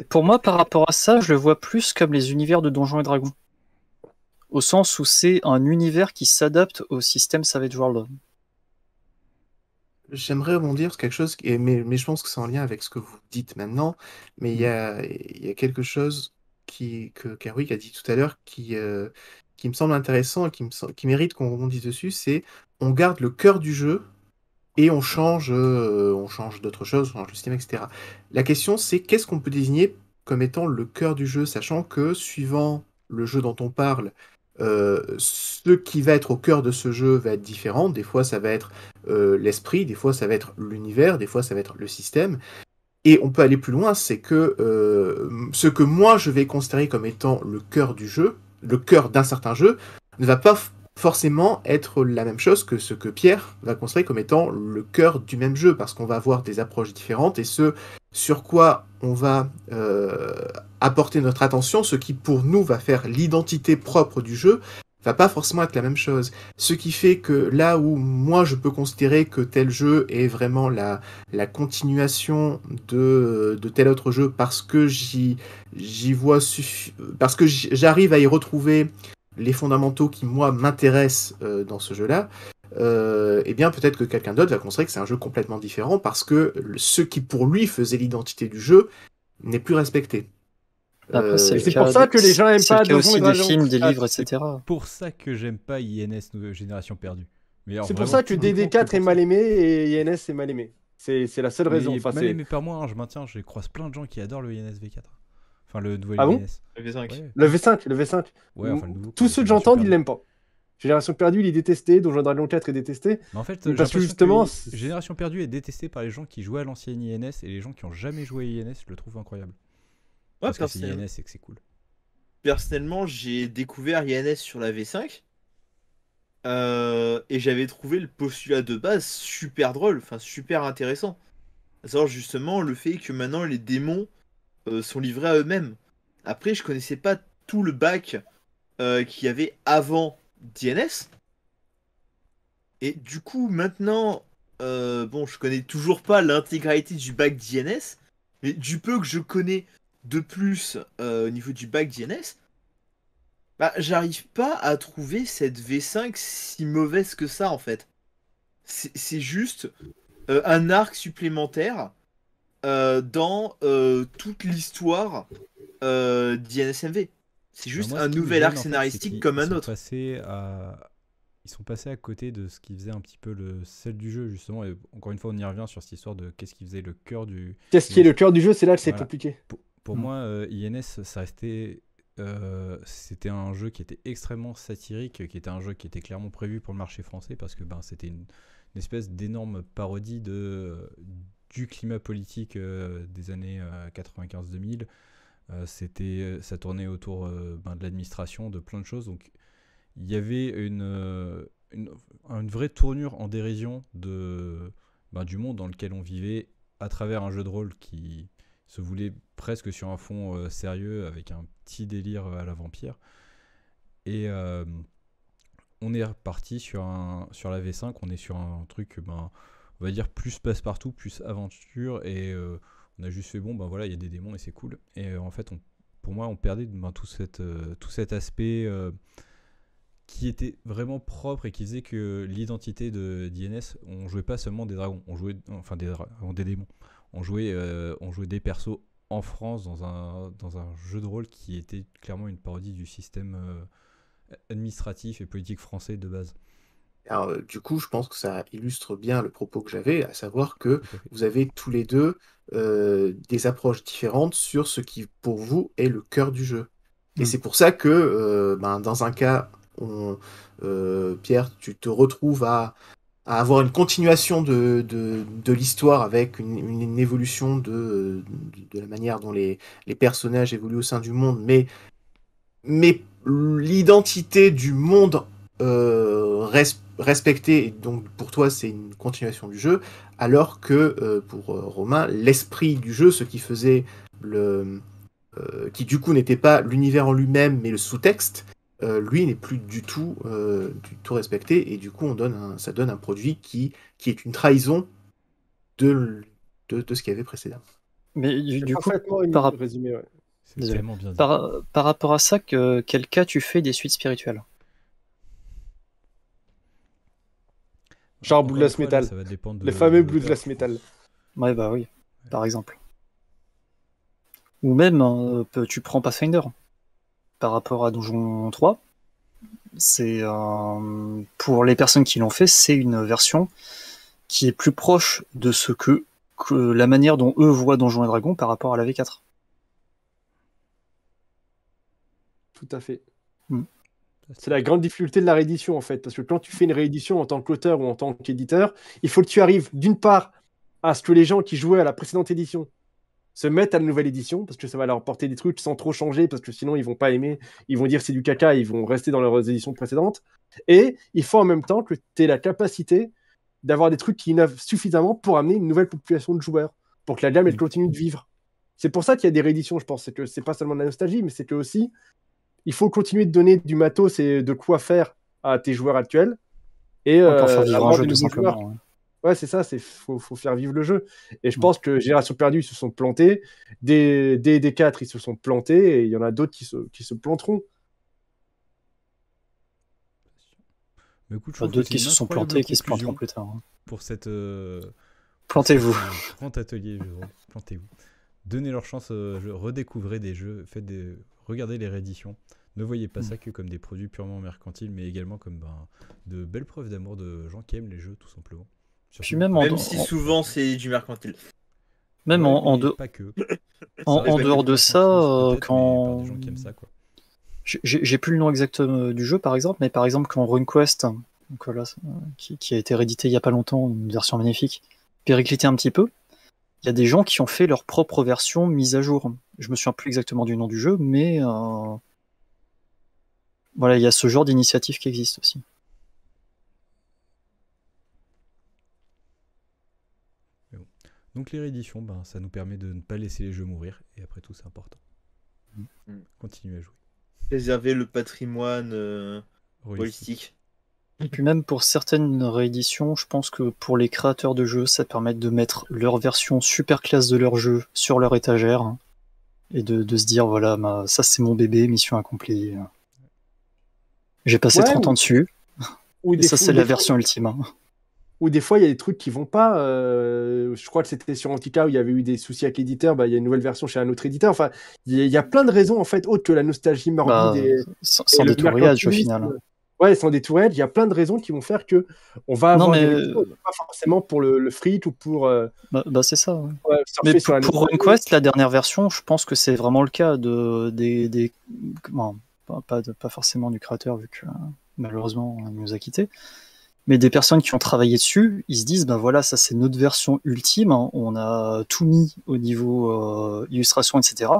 Pour moi, par rapport à ça, je le vois plus comme les univers de Donjons et Dragons. Au sens où c'est un univers qui s'adapte au système Savage World.
J'aimerais rebondir sur quelque chose, mais je pense que c'est en lien avec ce que vous dites maintenant. Mais il y a quelque chose que Kerwick a dit tout à l'heure qui me semble intéressant et qui mérite qu'on rebondisse dessus. C'est on garde le cœur du jeu et on change d'autres choses, on change le système, etc. La question, c'est qu'est-ce qu'on peut désigner comme étant le cœur du jeu, sachant que suivant le jeu dont on parle, ce qui va être au cœur de ce jeu va être différent. Des fois, ça va être l'esprit, des fois, ça va être l'univers, des fois, ça va être le système. Et on peut aller plus loin, c'est que ce que moi je vais considérer comme étant le cœur du jeu, le cœur d'un certain jeu, ne va pas forcément être la même chose que ce que Pierre va considérer comme étant le cœur du même jeu, parce qu'on va avoir des approches différentes et ce sur quoi on va apporter notre attention, ce qui pour nous va faire l'identité propre du jeu, va pas forcément être la même chose. Ce qui fait que là où moi je peux considérer que tel jeu est vraiment la continuation de tel autre jeu parce que j'y vois parce que j'arrive à y retrouver les fondamentaux qui moi m'intéressent dans ce jeu-là, eh bien peut-être que quelqu'un d'autre va considérer que c'est un jeu complètement différent parce que ce qui pour lui faisait l'identité du jeu n'est plus respecté.
Après, c'est
Et
le
c'est
cas
pour ça que les gens aiment
c'est le
pas
cas
Donjons et
aussi des
Dragons.
films, des
Ah,
livres,
c'est-
etc.
Pour ça que j'aime pas INS Génération Perdue. Mais alors,
C'est pour
vraiment
ça que
typiquement
DD4
que
est
pour
mal
ça.
aimé et INS est mal aimé. C'est la seule
Mais
raison. Enfin,
mal
c'est...
aimé par moi, hein, je maintiens, je croise plein de gens qui adorent le INS V4. Enfin, le nouvel
Ah bon
INS.
Le V5.
Ouais,
Le V5, le V5.
ouais, enfin le nouveau.
Tous
quoi,
ceux que
Génération
j'entends, ils
Perdue.
l'aiment pas. Génération perdue, il est détesté. Donjons et Dragons 4 est détesté.
Mais en fait,
Mais
j'ai
parce que
l'impression
justement,
que Génération Perdue est détestée par les gens qui jouaient à l'ancienne INS et les gens qui ont jamais joué à INS le trouvent incroyable.
Ouais,
Parce que c'est INS et que c'est cool.
personnellement, j'ai découvert INS sur la V5 et j'avais trouvé le postulat de base super drôle, enfin super intéressant. À savoir justement le fait que maintenant les démons sont livrés à eux-mêmes. Après, je connaissais pas tout le bac qu'il y avait avant DNS. Et du coup, maintenant, bon, je connais toujours pas l'intégralité du bac DNS, mais du peu que je connais de plus au niveau du bac DNS, bah, j'arrive pas à trouver cette V5 si mauvaise que ça en fait. C'est juste un arc supplémentaire dans toute l'histoire d'INSMV. C'est
Bah,
juste
moi, ce
un
qui me
nouvel
gêne,
arc
en fait, c'est
scénaristique
qu'ils
comme un
sont
autre.
ils sont passés à côté de ce qui faisait un petit peu le sel du jeu, justement. Et encore une fois, on y revient sur cette histoire de qu'est-ce qui faisait le cœur du.
qu'est-ce qui est le cœur du jeu, c'est là que c'est
Voilà.
compliqué.
Pour moi, INS, ça restait. C'était un jeu qui était extrêmement satirique, qui était un jeu qui était clairement prévu pour le marché français parce que c'était une espèce d'énorme parodie du climat politique des années 95-2000. Ça tournait autour de l'administration, de plein de choses. Donc il y avait une vraie tournure en dérision du monde dans lequel on vivait à travers un jeu de rôle qui se voulait presque sur un fond sérieux avec un petit délire à la vampire. Et on est reparti sur la V5, on est sur un truc, on va dire plus passe-partout, plus aventure, et on a juste fait voilà, il y a des démons et c'est cool. Et en fait, pour moi, on perdait tout cet aspect qui était vraiment propre et qui faisait que l'identité d'INS, on jouait pas seulement des dragons, on jouait des démons. On jouait des persos en France dans un jeu de rôle qui était clairement une parodie du système administratif et politique français de base.
Alors, du coup, je pense que ça illustre bien le propos que j'avais, à savoir que
Tout à fait.
vous avez tous les deux des approches différentes sur ce qui, pour vous, est le cœur du jeu. Et c'est pour ça que, dans un cas, Pierre, tu te retrouves à avoir une continuation de l'histoire avec une évolution de la manière dont les personnages évoluent au sein du monde, mais l'identité du monde respectée, et donc pour toi c'est une continuation du jeu, alors que pour Romain, l'esprit du jeu, ce qui faisait qui du coup n'était pas l'univers en lui-même, mais le sous-texte, lui n'est plus du tout respecté, et du coup ça donne un produit qui est une trahison de ce qu'il y avait précédemment.
Mais du coup,
Parfaitement
par,
résumé, ouais.
C'est
Désolé.
tellement bien dit.
par rapport à ça, quel cas tu fais des suites spirituelles?
Genre
Encore une
Bloodless
fois, là,
Metal.
ça va dépendre
Le
de
fameux
l'auteur,
Bloodless
je
Metal.
pense.
Ouais, bah oui, par exemple. Ou même, tu prends Pathfinder. Par rapport à Donjon 3, c'est pour les personnes qui l'ont fait, c'est une version qui est plus proche de ce que la manière dont eux voient Donjons et Dragons par rapport à la V4.
Tout à fait.
Mm.
C'est la grande difficulté de la réédition, en fait. Parce que quand tu fais une réédition en tant qu'auteur ou en tant qu'éditeur, il faut que tu arrives, d'une part, à ce que les gens qui jouaient à la précédente édition se mettent à la nouvelle édition, parce que ça va leur apporter des trucs sans trop changer, parce que sinon ils vont pas aimer, ils vont dire c'est du caca, ils vont rester dans leurs éditions précédentes. Et il faut en même temps que tu aies la capacité d'avoir des trucs qui innovent suffisamment pour amener une nouvelle population de joueurs, pour que la gamme elle continue de vivre. C'est pour ça qu'il y a des rééditions, je pense. C'est que c'est pas seulement de la nostalgie, mais c'est que aussi il faut continuer de donner du matos et de quoi faire à tes joueurs actuels et
Pour faire vivre un
avoir
jeu,
des
tout
nouveaux joueurs.
simplement. Ouais.
Ouais, c'est ça, faut faire vivre le jeu. Et je pense que Génération Perdue, ils se sont plantés. Des 4 ils se sont plantés. Et il y en a d'autres qui se planteront.
Mais écoute, je trouve que
D'autres
c'est
qui
une
se sont
incroyable
plantés et qui se
conclusion
planteront plus tard. Hein.
pour cette
Plantez-vous.
grand atelier. Plantez-vous. Donnez leur chance, redécouvrez des jeux, regardez les rééditions. Ne voyez pas ça que comme des produits purement mercantiles, mais également comme de belles preuves d'amour de gens qui aiment les jeux, tout simplement. Surtout,
Puis même
Même si souvent c'est du mercantile.
Même
ouais,
en
mais pas que.
en
Ça reste
dehors
du
de ça,
mercantilisme, peut-être, mais
quand
par des gens qui aiment ça, quoi.
j'ai plus le nom exact du jeu par exemple, mais par exemple quand RuneQuest, donc voilà, qui a été réédité il y a pas longtemps, une version magnifique, périclité un petit peu, il y a des gens qui ont fait leur propre version mise à jour. Je me souviens plus exactement du nom du jeu, mais voilà, il y a ce genre d'initiative qui existe aussi.
Donc les rééditions, ça nous permet de ne pas laisser les jeux mourir, et après tout c'est important. Continuez à jouer.
Préserver le patrimoine
Holistique.
holistique.
Et puis même pour certaines rééditions, je pense que pour les créateurs de jeux, ça permet de mettre leur version super classe de leur jeu sur leur étagère, hein, et de se dire, voilà, ça c'est mon bébé, mission accomplie. J'ai passé 30 ans dessus, et ça c'est la version ultime. Hein.
Ou des fois, il y a des trucs qui vont pas. Je crois que c'était sur Antica où il y avait eu des soucis avec l'éditeur. Il y a une nouvelle version chez un autre éditeur. Enfin, il y a plein de raisons, en fait, autres que la nostalgie morbide
sans
le
détourage au
mercantilisme.
final.
Ouais, sans détourage, il y a plein de raisons qui vont faire que on va avoir des rééditions, pas forcément pour le fric ou pour.
C'est ça. Ouais.
Mais
pour RuneQuest, la dernière version, je pense que c'est vraiment le cas pas forcément du créateur vu que malheureusement il nous a quittés. Mais des personnes qui ont travaillé dessus, ils se disent, voilà, ça c'est notre version ultime, hein. On a tout mis au niveau illustration, etc.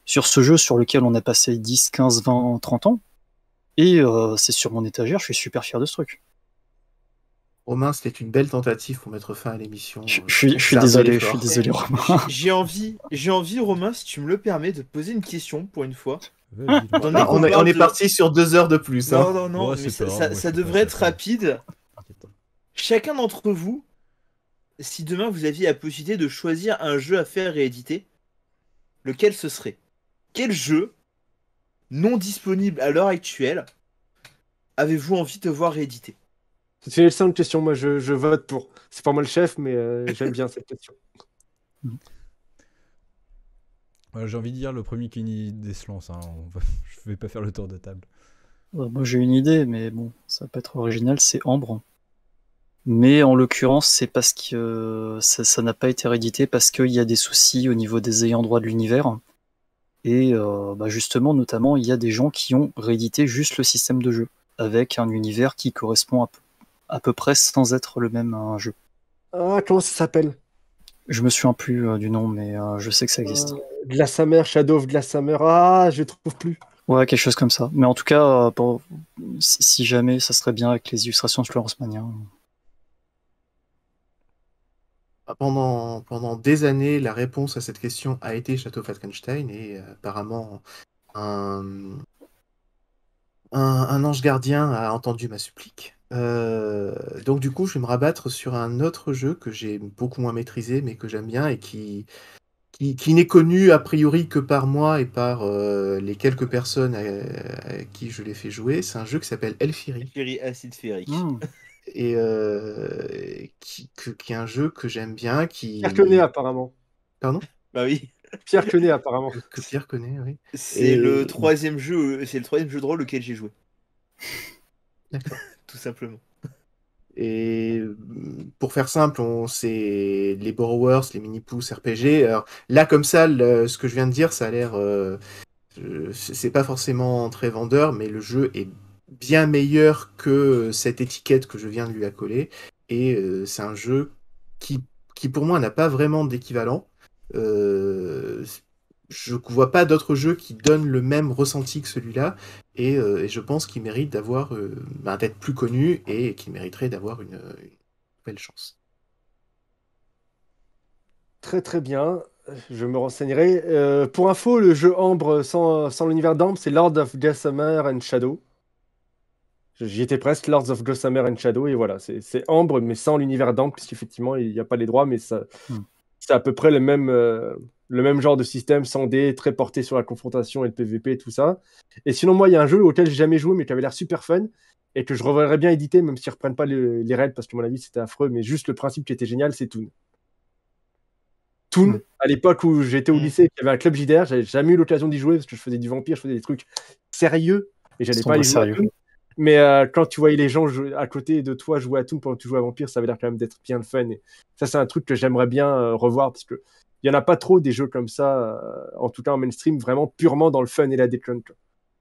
Sur ce jeu sur lequel on a passé 10, 15, 20, 30 ans. Et c'est sur mon étagère, je suis super fier de ce truc.
Romain, c'était une belle tentative pour mettre fin à l'émission.
Je suis désolé, Romain.
J'ai envie, Romain, si tu me le permets, de te poser une question pour une fois.
On est parti sur 2 heures de plus.
Non,
Ouais,
mais
ça
ça devrait être rapide. Chacun d'entre vous, si demain vous aviez la possibilité de choisir un jeu à faire rééditer, lequel ce serait? Quel jeu, non disponible à l'heure actuelle, avez-vous envie de voir rééditer?
C'est une simple question, moi je vote pour. C'est pas moi le chef, mais j'aime bien cette question.
J'ai envie de dire le premier qui a une idée se lance. Hein. Je vais pas faire le tour de table.
Moi j'ai une idée, mais bon, ça peut être original, c'est Ambre. Mais en l'occurrence, c'est parce que ça n'a pas été réédité, parce qu'il y a des soucis au niveau des ayants droit de l'univers. Et justement, notamment, il y a des gens qui ont réédité juste le système de jeu, avec un univers qui correspond à peu près sans être le même jeu.
Ah, comment ça s'appelle?
Je me souviens plus du nom, mais je sais que ça existe.
Glasshammer, Shadow of Glasshammer, je trouve plus.
Ouais, quelque chose comme ça. Mais en tout cas, si jamais, ça serait bien avec les illustrations de Florence Magnin.
Pendant des années, la réponse à cette question a été Château Falkenstein et apparemment un ange gardien a entendu ma supplique. Donc du coup, je vais me rabattre sur un autre jeu que j'ai beaucoup moins maîtrisé, mais que j'aime bien et qui n'est connu a priori que par moi et par les quelques personnes à qui je l'ai fait jouer. C'est un jeu qui s'appelle Elfiri
Fury acide sphérique.
et qui est un jeu que j'aime bien,
Pierre connaît apparemment.
Pardon?
Bah oui.
Pierre connaît apparemment.
Que Pierre connaît, oui.
C'est
Et-
le troisième jeu de rôle auquel j'ai joué,
D'accord.
tout simplement.
Et pour faire simple, c'est les Borrowers, les mini-pouces RPG. Alors, là, comme ça, ce que je viens de dire, ça a l'air... c'est pas forcément très vendeur, mais le jeu est bien meilleur que cette étiquette que je viens de lui accoler. Et c'est un jeu qui, pour moi, n'a pas vraiment d'équivalent. Je vois pas d'autres jeux qui donnent le même ressenti que celui-là. Et je pense qu'il mérite d'être plus connu et qu'il mériterait d'avoir une belle chance.
Très très bien. Je me renseignerai. Pour info, le jeu Ambre sans l'univers d'Ambre, c'est Lord of Gossamer and Shadow. J'y étais presque, Lords of Gossamer and Shadow, et voilà, c'est Ambre, mais sans l'univers d'Ambre, puisqu'effectivement, il n'y a pas les droits, mais c'est à peu près le même genre de système, sans dés, très porté sur la confrontation et le PVP et tout ça. Et sinon, moi, il y a un jeu auquel j'ai jamais joué, mais qui avait l'air super fun, et que je reverrais bien éditer, même s'ils ne reprennent pas les raids, parce que, à mon avis, c'était affreux, mais juste le principe qui était génial, c'est Toon. Toon, à l'époque où j'étais au lycée, il y avait un club JDR, j'avais jamais eu l'occasion d'y jouer, parce que je faisais du vampire, je faisais des trucs sérieux, et j'allais pas aller jouer à Toon. Mais quand tu voyais les gens à côté de toi jouer à Toon pendant que tu jouais à Vampire, ça avait l'air quand même d'être bien le fun. Et ça, c'est un truc que j'aimerais bien revoir, parce qu'il n'y en a pas trop des jeux comme ça, en tout cas en mainstream, vraiment purement dans le fun et la déconne.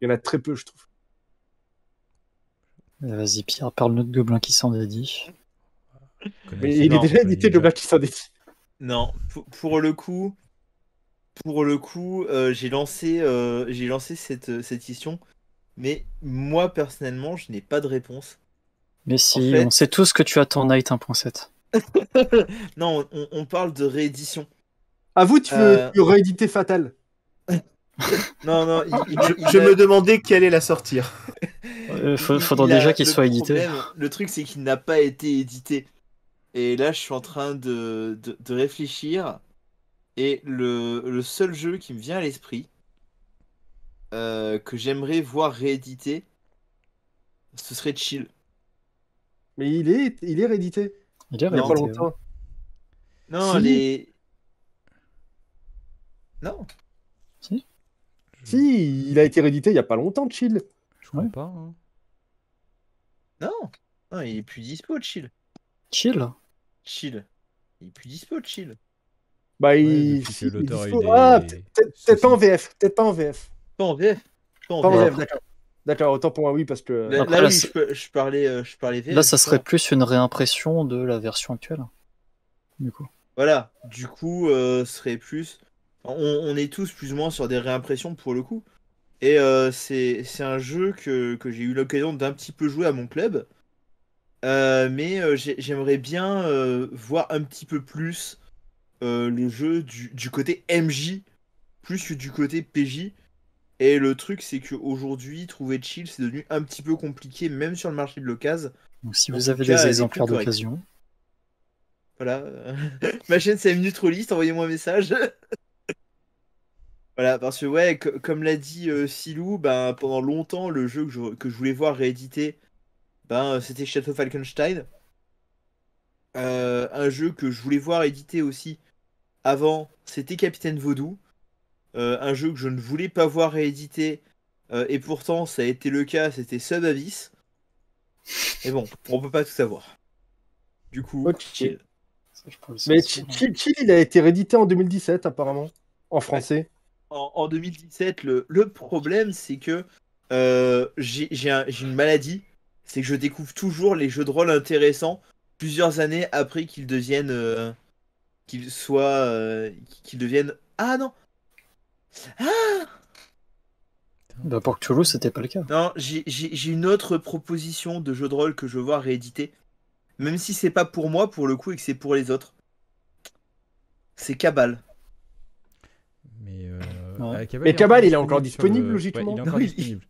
Il y en a très peu, je trouve.
Vas-y, Pierre, parle-nous de Gobelin qui s'en dédie.
Mais il est déjà édité, Gobelin qui s'en dédie.
Non, pour le coup, j'ai lancé cette édition. Mais moi, personnellement, je n'ai pas de réponse.
Mais si, on sait tous que tu attends Night 1.7.
Non, on parle de réédition.
À vous, tu veux rééditer Fatal?
Non,
je me demandais quelle est la sortir.
Faudra déjà qu'il soit édité.
Le truc, c'est qu'il n'a pas été édité. Et là, je suis en train de réfléchir. Et le seul jeu qui me vient à l'esprit, que j'aimerais voir réédité, ce serait Chill.
Mais il est réédité.
Il est réédité.
Il n'y a pas longtemps.
Non, Non.
Si, il a été réédité il n'y a pas longtemps, Chill.
Je crois pas. Hein.
Non, il est plus dispo, Chill.
Chill.
Il est plus dispo, Chill.
Bah,
depuis que l'auteur a eu des...
peut-être pas en VF. Peut-être pas en VF.
Pas en VF.
Pas en VF, d'accord. D'accord, autant pour moi, oui, parce que...
Là,
Après,
oui, je parlais VF.
Là, ça serait plus une réimpression de la version actuelle. Du coup.
Voilà, du coup, serait plus... On est tous plus ou moins sur des réimpressions pour le coup. Et c'est un jeu que j'ai eu l'occasion d'un petit peu jouer à mon club. Mais j'aimerais bien voir un petit peu plus le jeu du côté MJ, plus que du côté PJ. Et le truc, c'est qu'aujourd'hui, trouver Chill, c'est devenu un petit peu compliqué, même sur le marché de l'occasion.
Donc, si vous avez des exemplaires d'occasion.
Voilà. Ma chaîne, c'est Minute Rollist, envoyez-moi un message. Voilà, parce que, ouais, comme l'a dit Silou, ben, pendant longtemps, le jeu que je voulais voir réédité, ben, c'était Shadow Falkenstein. Un jeu que je voulais voir édité aussi avant, c'était Capitaine Vaudou. Un jeu que je ne voulais pas voir réédité, et pourtant ça a été le cas, c'était Sub Abyss. Et bon, on peut pas tout savoir. Du coup, Chill.
Mais Chill, il a été réédité en 2017 apparemment, en français.
En 2017, le problème c'est que j'ai une maladie, c'est que je découvre toujours les jeux de rôle intéressants plusieurs années après qu'ils deviennent... qu'ils deviennent... Ah non! Ah!
Bah pour Cthulhu, c'était pas le cas.
Non, j'ai une autre proposition de jeu de rôle que je veux voir réédité. Même si c'est pas pour moi, pour le coup, et que c'est pour les autres. C'est Cabal.
Mais Cabal, il est encore disponible, logiquement.
Ouais, il est encore disponible.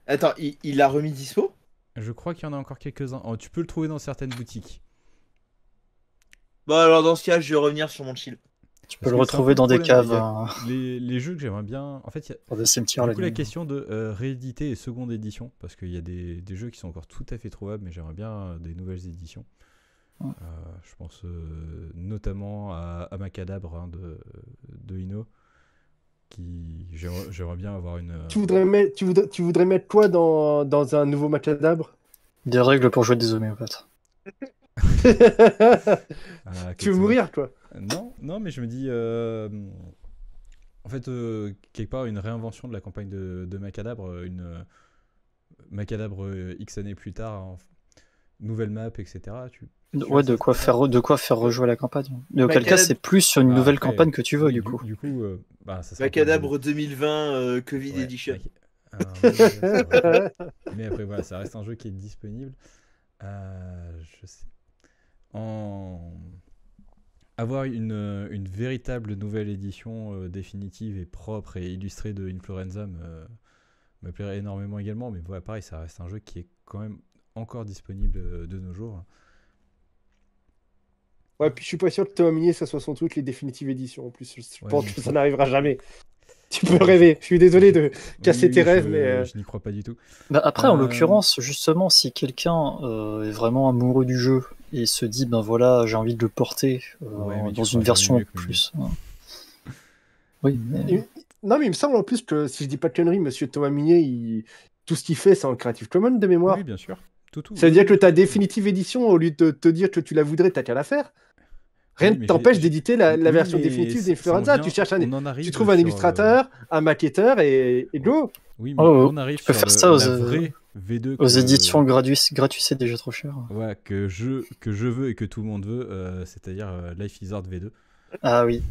Attends, il l'a remis dispo?
Je crois qu'il y en a encore quelques-uns. Oh, tu peux le trouver dans certaines boutiques.
Bah alors dans ce cas, je vais revenir sur mon chill.
Tu peux
Parce
le
que c'est un
retrouver
peu
dans
le
des
problème,
caves,
il y a les jeux que j'aimerais bien. En fait, il y a
dans des cimetières.
beaucoup la
nuit.
question de rééditer et seconde édition. Parce qu'il y a des jeux qui sont encore tout à fait trouvables, mais j'aimerais bien des nouvelles éditions.
Ouais.
Je pense notamment à Macadabre hein, de Ino. J'aimerais bien avoir une.
Tu voudrais mettre quoi dans un nouveau Macadabre?
Des règles pour jouer des homéopathes.
Tu veux mourir, toi?
Non, mais je me dis. En fait, quelque part, une réinvention de la campagne de Macadabre, Macadabre X années plus tard, hein, nouvelle map, etc.
Ouais, de quoi faire rejouer la campagne. Mais auquel cas,
Macadabre-
c'est plus sur une nouvelle
après,
campagne que tu veux,
oui,
du coup.
Du coup, ça sera
Macadabre 2020 Covid
Ouais,
Edition.
oui, c'est vrai. Mais après, voilà, ça reste un jeu qui est disponible. Je sais. Avoir une véritable nouvelle édition définitive et propre et illustrée de Influenza me plairait énormément également. Mais voilà, pareil, ça reste un jeu qui est quand même encore disponible de nos jours.
Ouais, puis je suis pas sûr que Thomas Minier, ça soit son truc, les définitives éditions en plus. Je
Ouais,
pense
mais
que
je
ça
pense-
n'arrivera jamais. Tu peux rêver. Je suis désolé de casser
Oui,
tes rêves, mais.
je n'y crois pas du tout.
Bah après, en
Euh,
l'occurrence, justement, si quelqu'un est vraiment amoureux du jeu et se dit, ben voilà, j'ai envie de le porter
Ouais, mais tu
dans
feras
une version
jamais mieux que
plus. Oui, mais
Non, mais il me semble en plus que si je dis pas de conneries, monsieur Thomas Minier, tout ce qu'il fait, c'est en Creative Commons de mémoire.
Oui, bien sûr. Tout.
Ça veut dire que ta définitive édition, au lieu de te dire que tu la voudrais, t'as qu'à la faire. Rien
Oui,
ne
mais
t'empêche
j'ai-
d'éditer la
Oui,
version
mais
définitive
ça en
d'Influenza.
vient- on en arrive
Tu trouves un
sur,
illustrateur, un maquetteur et go.
Oui, mais
Oh,
on arrive
tu peux
sur
faire ça aux,
la vraie V2
aux
que,
éditions gratuites, c'est déjà trop cher.
ouais, que je veux et que tout le monde veut, c'est-à-dire Life is Hard V2.
Ah oui,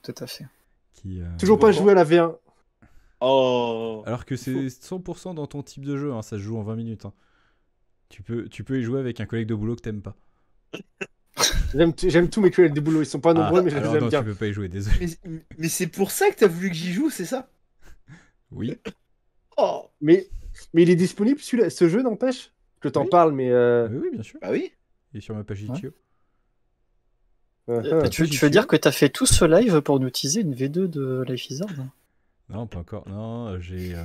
tout à fait.
Qui,
Toujours pas joué à la V1.
Oh.
Alors que c'est 100% dans ton type de jeu, hein, ça se joue en 20 minutes. Hein. Tu peux y jouer avec un collègue de boulot que t'aimes pas.
J'aime tous mes collègues de boulot. Ils sont pas nombreux, mais je les
alors
aime
non,
bien.
tu peux pas y jouer, désolé.
Mais c'est pour ça que t'as voulu que j'y joue, c'est ça?
Oui,
Oh.
Mais il est disponible, ce jeu, n'empêche? Je t'en
Oui.
parle, mais.
oui, bien sûr.
Bah oui.
Il est sur ma page Itch.io.
Tu veux dire que t'as fait tout ce live pour nous teaser une V2 de Life is Hard?
Non, pas encore. Non, j'ai.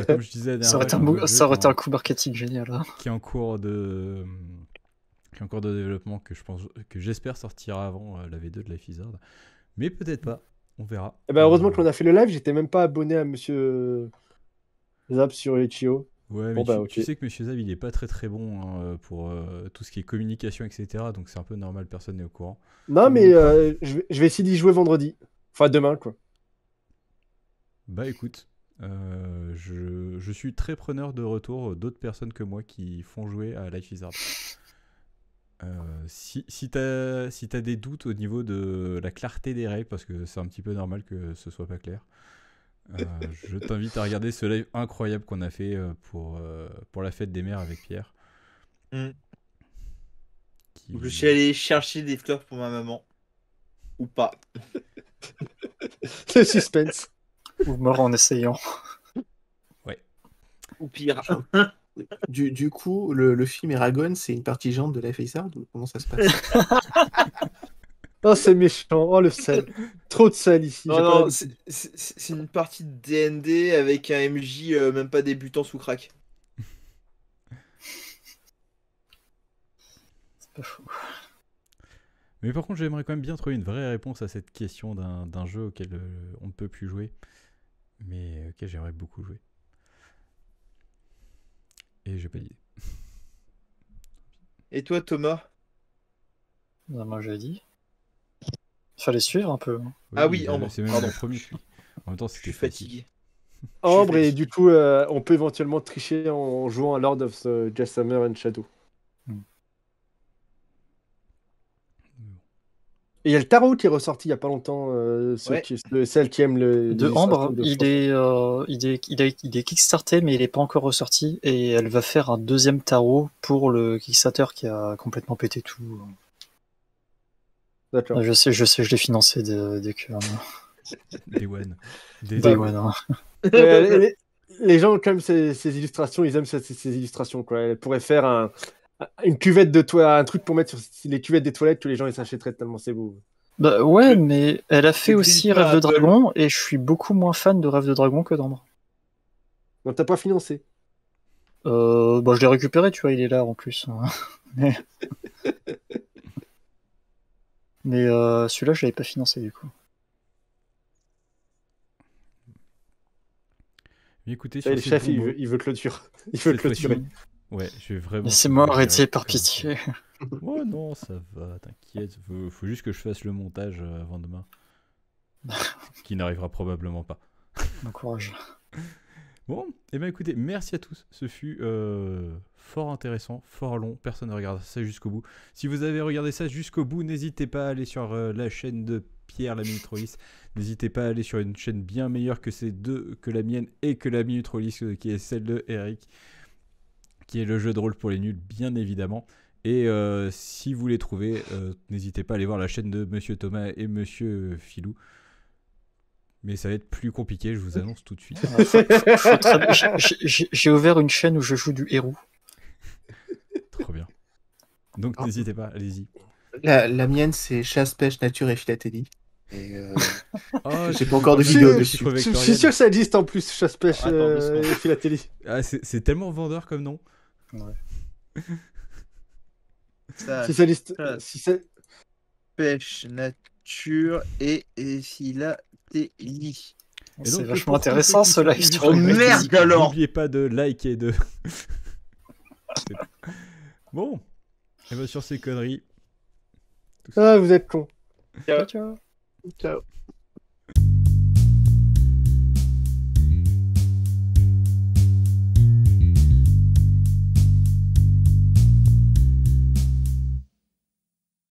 Comme je disais la
Ça
dernière
aurait
fois,
ça aurait été un coup marketing génial. Hein.
qui est en cours de développement que j'espère sortira avant la V2 de Life is Hard. Mais peut-être pas, on verra.
Eh ben, heureusement qu'on a fait le live, j'étais même pas abonné à monsieur Zap sur Itch.io.
Ouais,
Bon,
mais
bah,
tu
ok.
sais que Monsieur Zab, il est pas très très bon hein, pour tout ce qui est communication, etc. Donc c'est un peu normal, personne n'est au courant.
Non, mais je vais essayer d'y jouer vendredi. Enfin, demain, quoi.
Bah écoute, je suis très preneur de retour d'autres personnes que moi qui font jouer à Life is Hard. Si t'as des doutes au niveau de la clarté des règles, parce que c'est un petit peu normal que ce soit pas clair, je t'invite à regarder ce live incroyable qu'on a fait pour la fête des mères avec Pierre.
Mm.
Qui-
Donc, je suis allé chercher des fleurs pour ma maman. Ou pas.
Le suspense.
Ou mort en essayant.
Ou pire.
Du coup, le film Eragon, c'est une partie jante de Life is Hard ou comment ça se passe?
Oh, c'est méchant. Oh, le sel. Trop de sel ici.
Non,
j'ai pas
non,
l'habitude.
c'est une partie de DND avec un MJ même pas débutant sous crack.
C'est pas fou.
Mais par contre, j'aimerais quand même bien trouver une vraie réponse à cette question d'un jeu auquel on ne peut plus jouer, mais auquel j'aimerais beaucoup jouer. Et j'ai pas d'idée.
Et toi, Thomas?
Non, moi j'ai dit. Fallait suivre un peu.
Ah oui,
mais
Ambre,
c'est même
pardon.
mon premier. En même temps,
Je
c'était
suis fatigué.
Ambre,
Je suis
et du coup, on peut éventuellement tricher en jouant à Lord of the Jessamine and Shadow. Et il y a le tarot qui est ressorti il y a pas longtemps.
Ouais.
Celle qui aime le.
De Ambre,
de
il est kickstarté, mais il est pas encore ressorti. Et elle va faire un deuxième tarot pour le Kickstarter qui a complètement pété tout.
D'accord.
Je sais, je l'ai financé dès que.
Day One.
Day One, hein.
Elle les gens, quand même, ces illustrations, ils aiment ces illustrations, quoi. Elle pourrait faire une cuvette de toilette, un truc pour mettre sur les cuvettes des toilettes que les gens ils s'achèteraient tellement c'est beau.
Bah ouais, mais elle a fait
Le
aussi
Griffeur
Rêve de
Apple.
Dragon, et je suis beaucoup moins fan de Rêve de Dragon que d'Ambre.
Donc t'as pas financé.
Bah je l'ai récupéré, tu vois, il est là en plus. Mais celui-là, je l'avais pas financé du coup.
Mais écoutez,
Ça y est,
sur
le
ces
chef,
bons mots,
il veut clôture. Il veut
Cette fois-ci.
clôturer.
ouais, je vais vraiment.
Laissez-moi
te
arrêter
virer
par
comme ça.
pitié.
Oh non, ça va, t'inquiète. Faut juste que je fasse le montage avant demain. Qui n'arrivera probablement pas.
Bon courage.
Bon, et bien écoutez, merci à tous. Ce fut fort intéressant, fort long. Personne ne regarde ça jusqu'au bout. Si vous avez regardé ça jusqu'au bout, n'hésitez pas à aller sur la chaîne de Pierre la Minutrolis. N'hésitez pas à aller sur une chaîne bien meilleure que ces deux, que la mienne et que la Minutrolis, qui est celle de Eric, qui est le jeu de rôle pour les nuls, bien évidemment. Et si vous les trouvez, n'hésitez pas à aller voir la chaîne de Monsieur Thomas et Monsieur Filou. Mais ça va être plus compliqué, je vous annonce tout de suite.
J'ai ouvert une chaîne où je joue du héros.
Trop bien. Donc n'hésitez pas, allez-y.
La mienne, c'est chasse, pêche, nature et philatélie. Et
Oh,
j'ai pas encore de vidéo dessus.
Je suis sûr que ça existe en plus, chasse-pêche
Attends, doucement.
et philatélie.
Ah, c'est tellement vendeur comme nom.
Ça,
Si ça existe.
chasse,
Si ça...
pêche, nature et philatélie.
Et
C'est
donc,
vachement
pour tous
intéressant
ceux
ce
qui
live
sont
sur
Oh
le
juste
merde
physique,
alors.
N'oubliez pas de liker et de... Bon. Et bien sur ces conneries.
Ah, vous êtes con.
Ciao.
Ciao.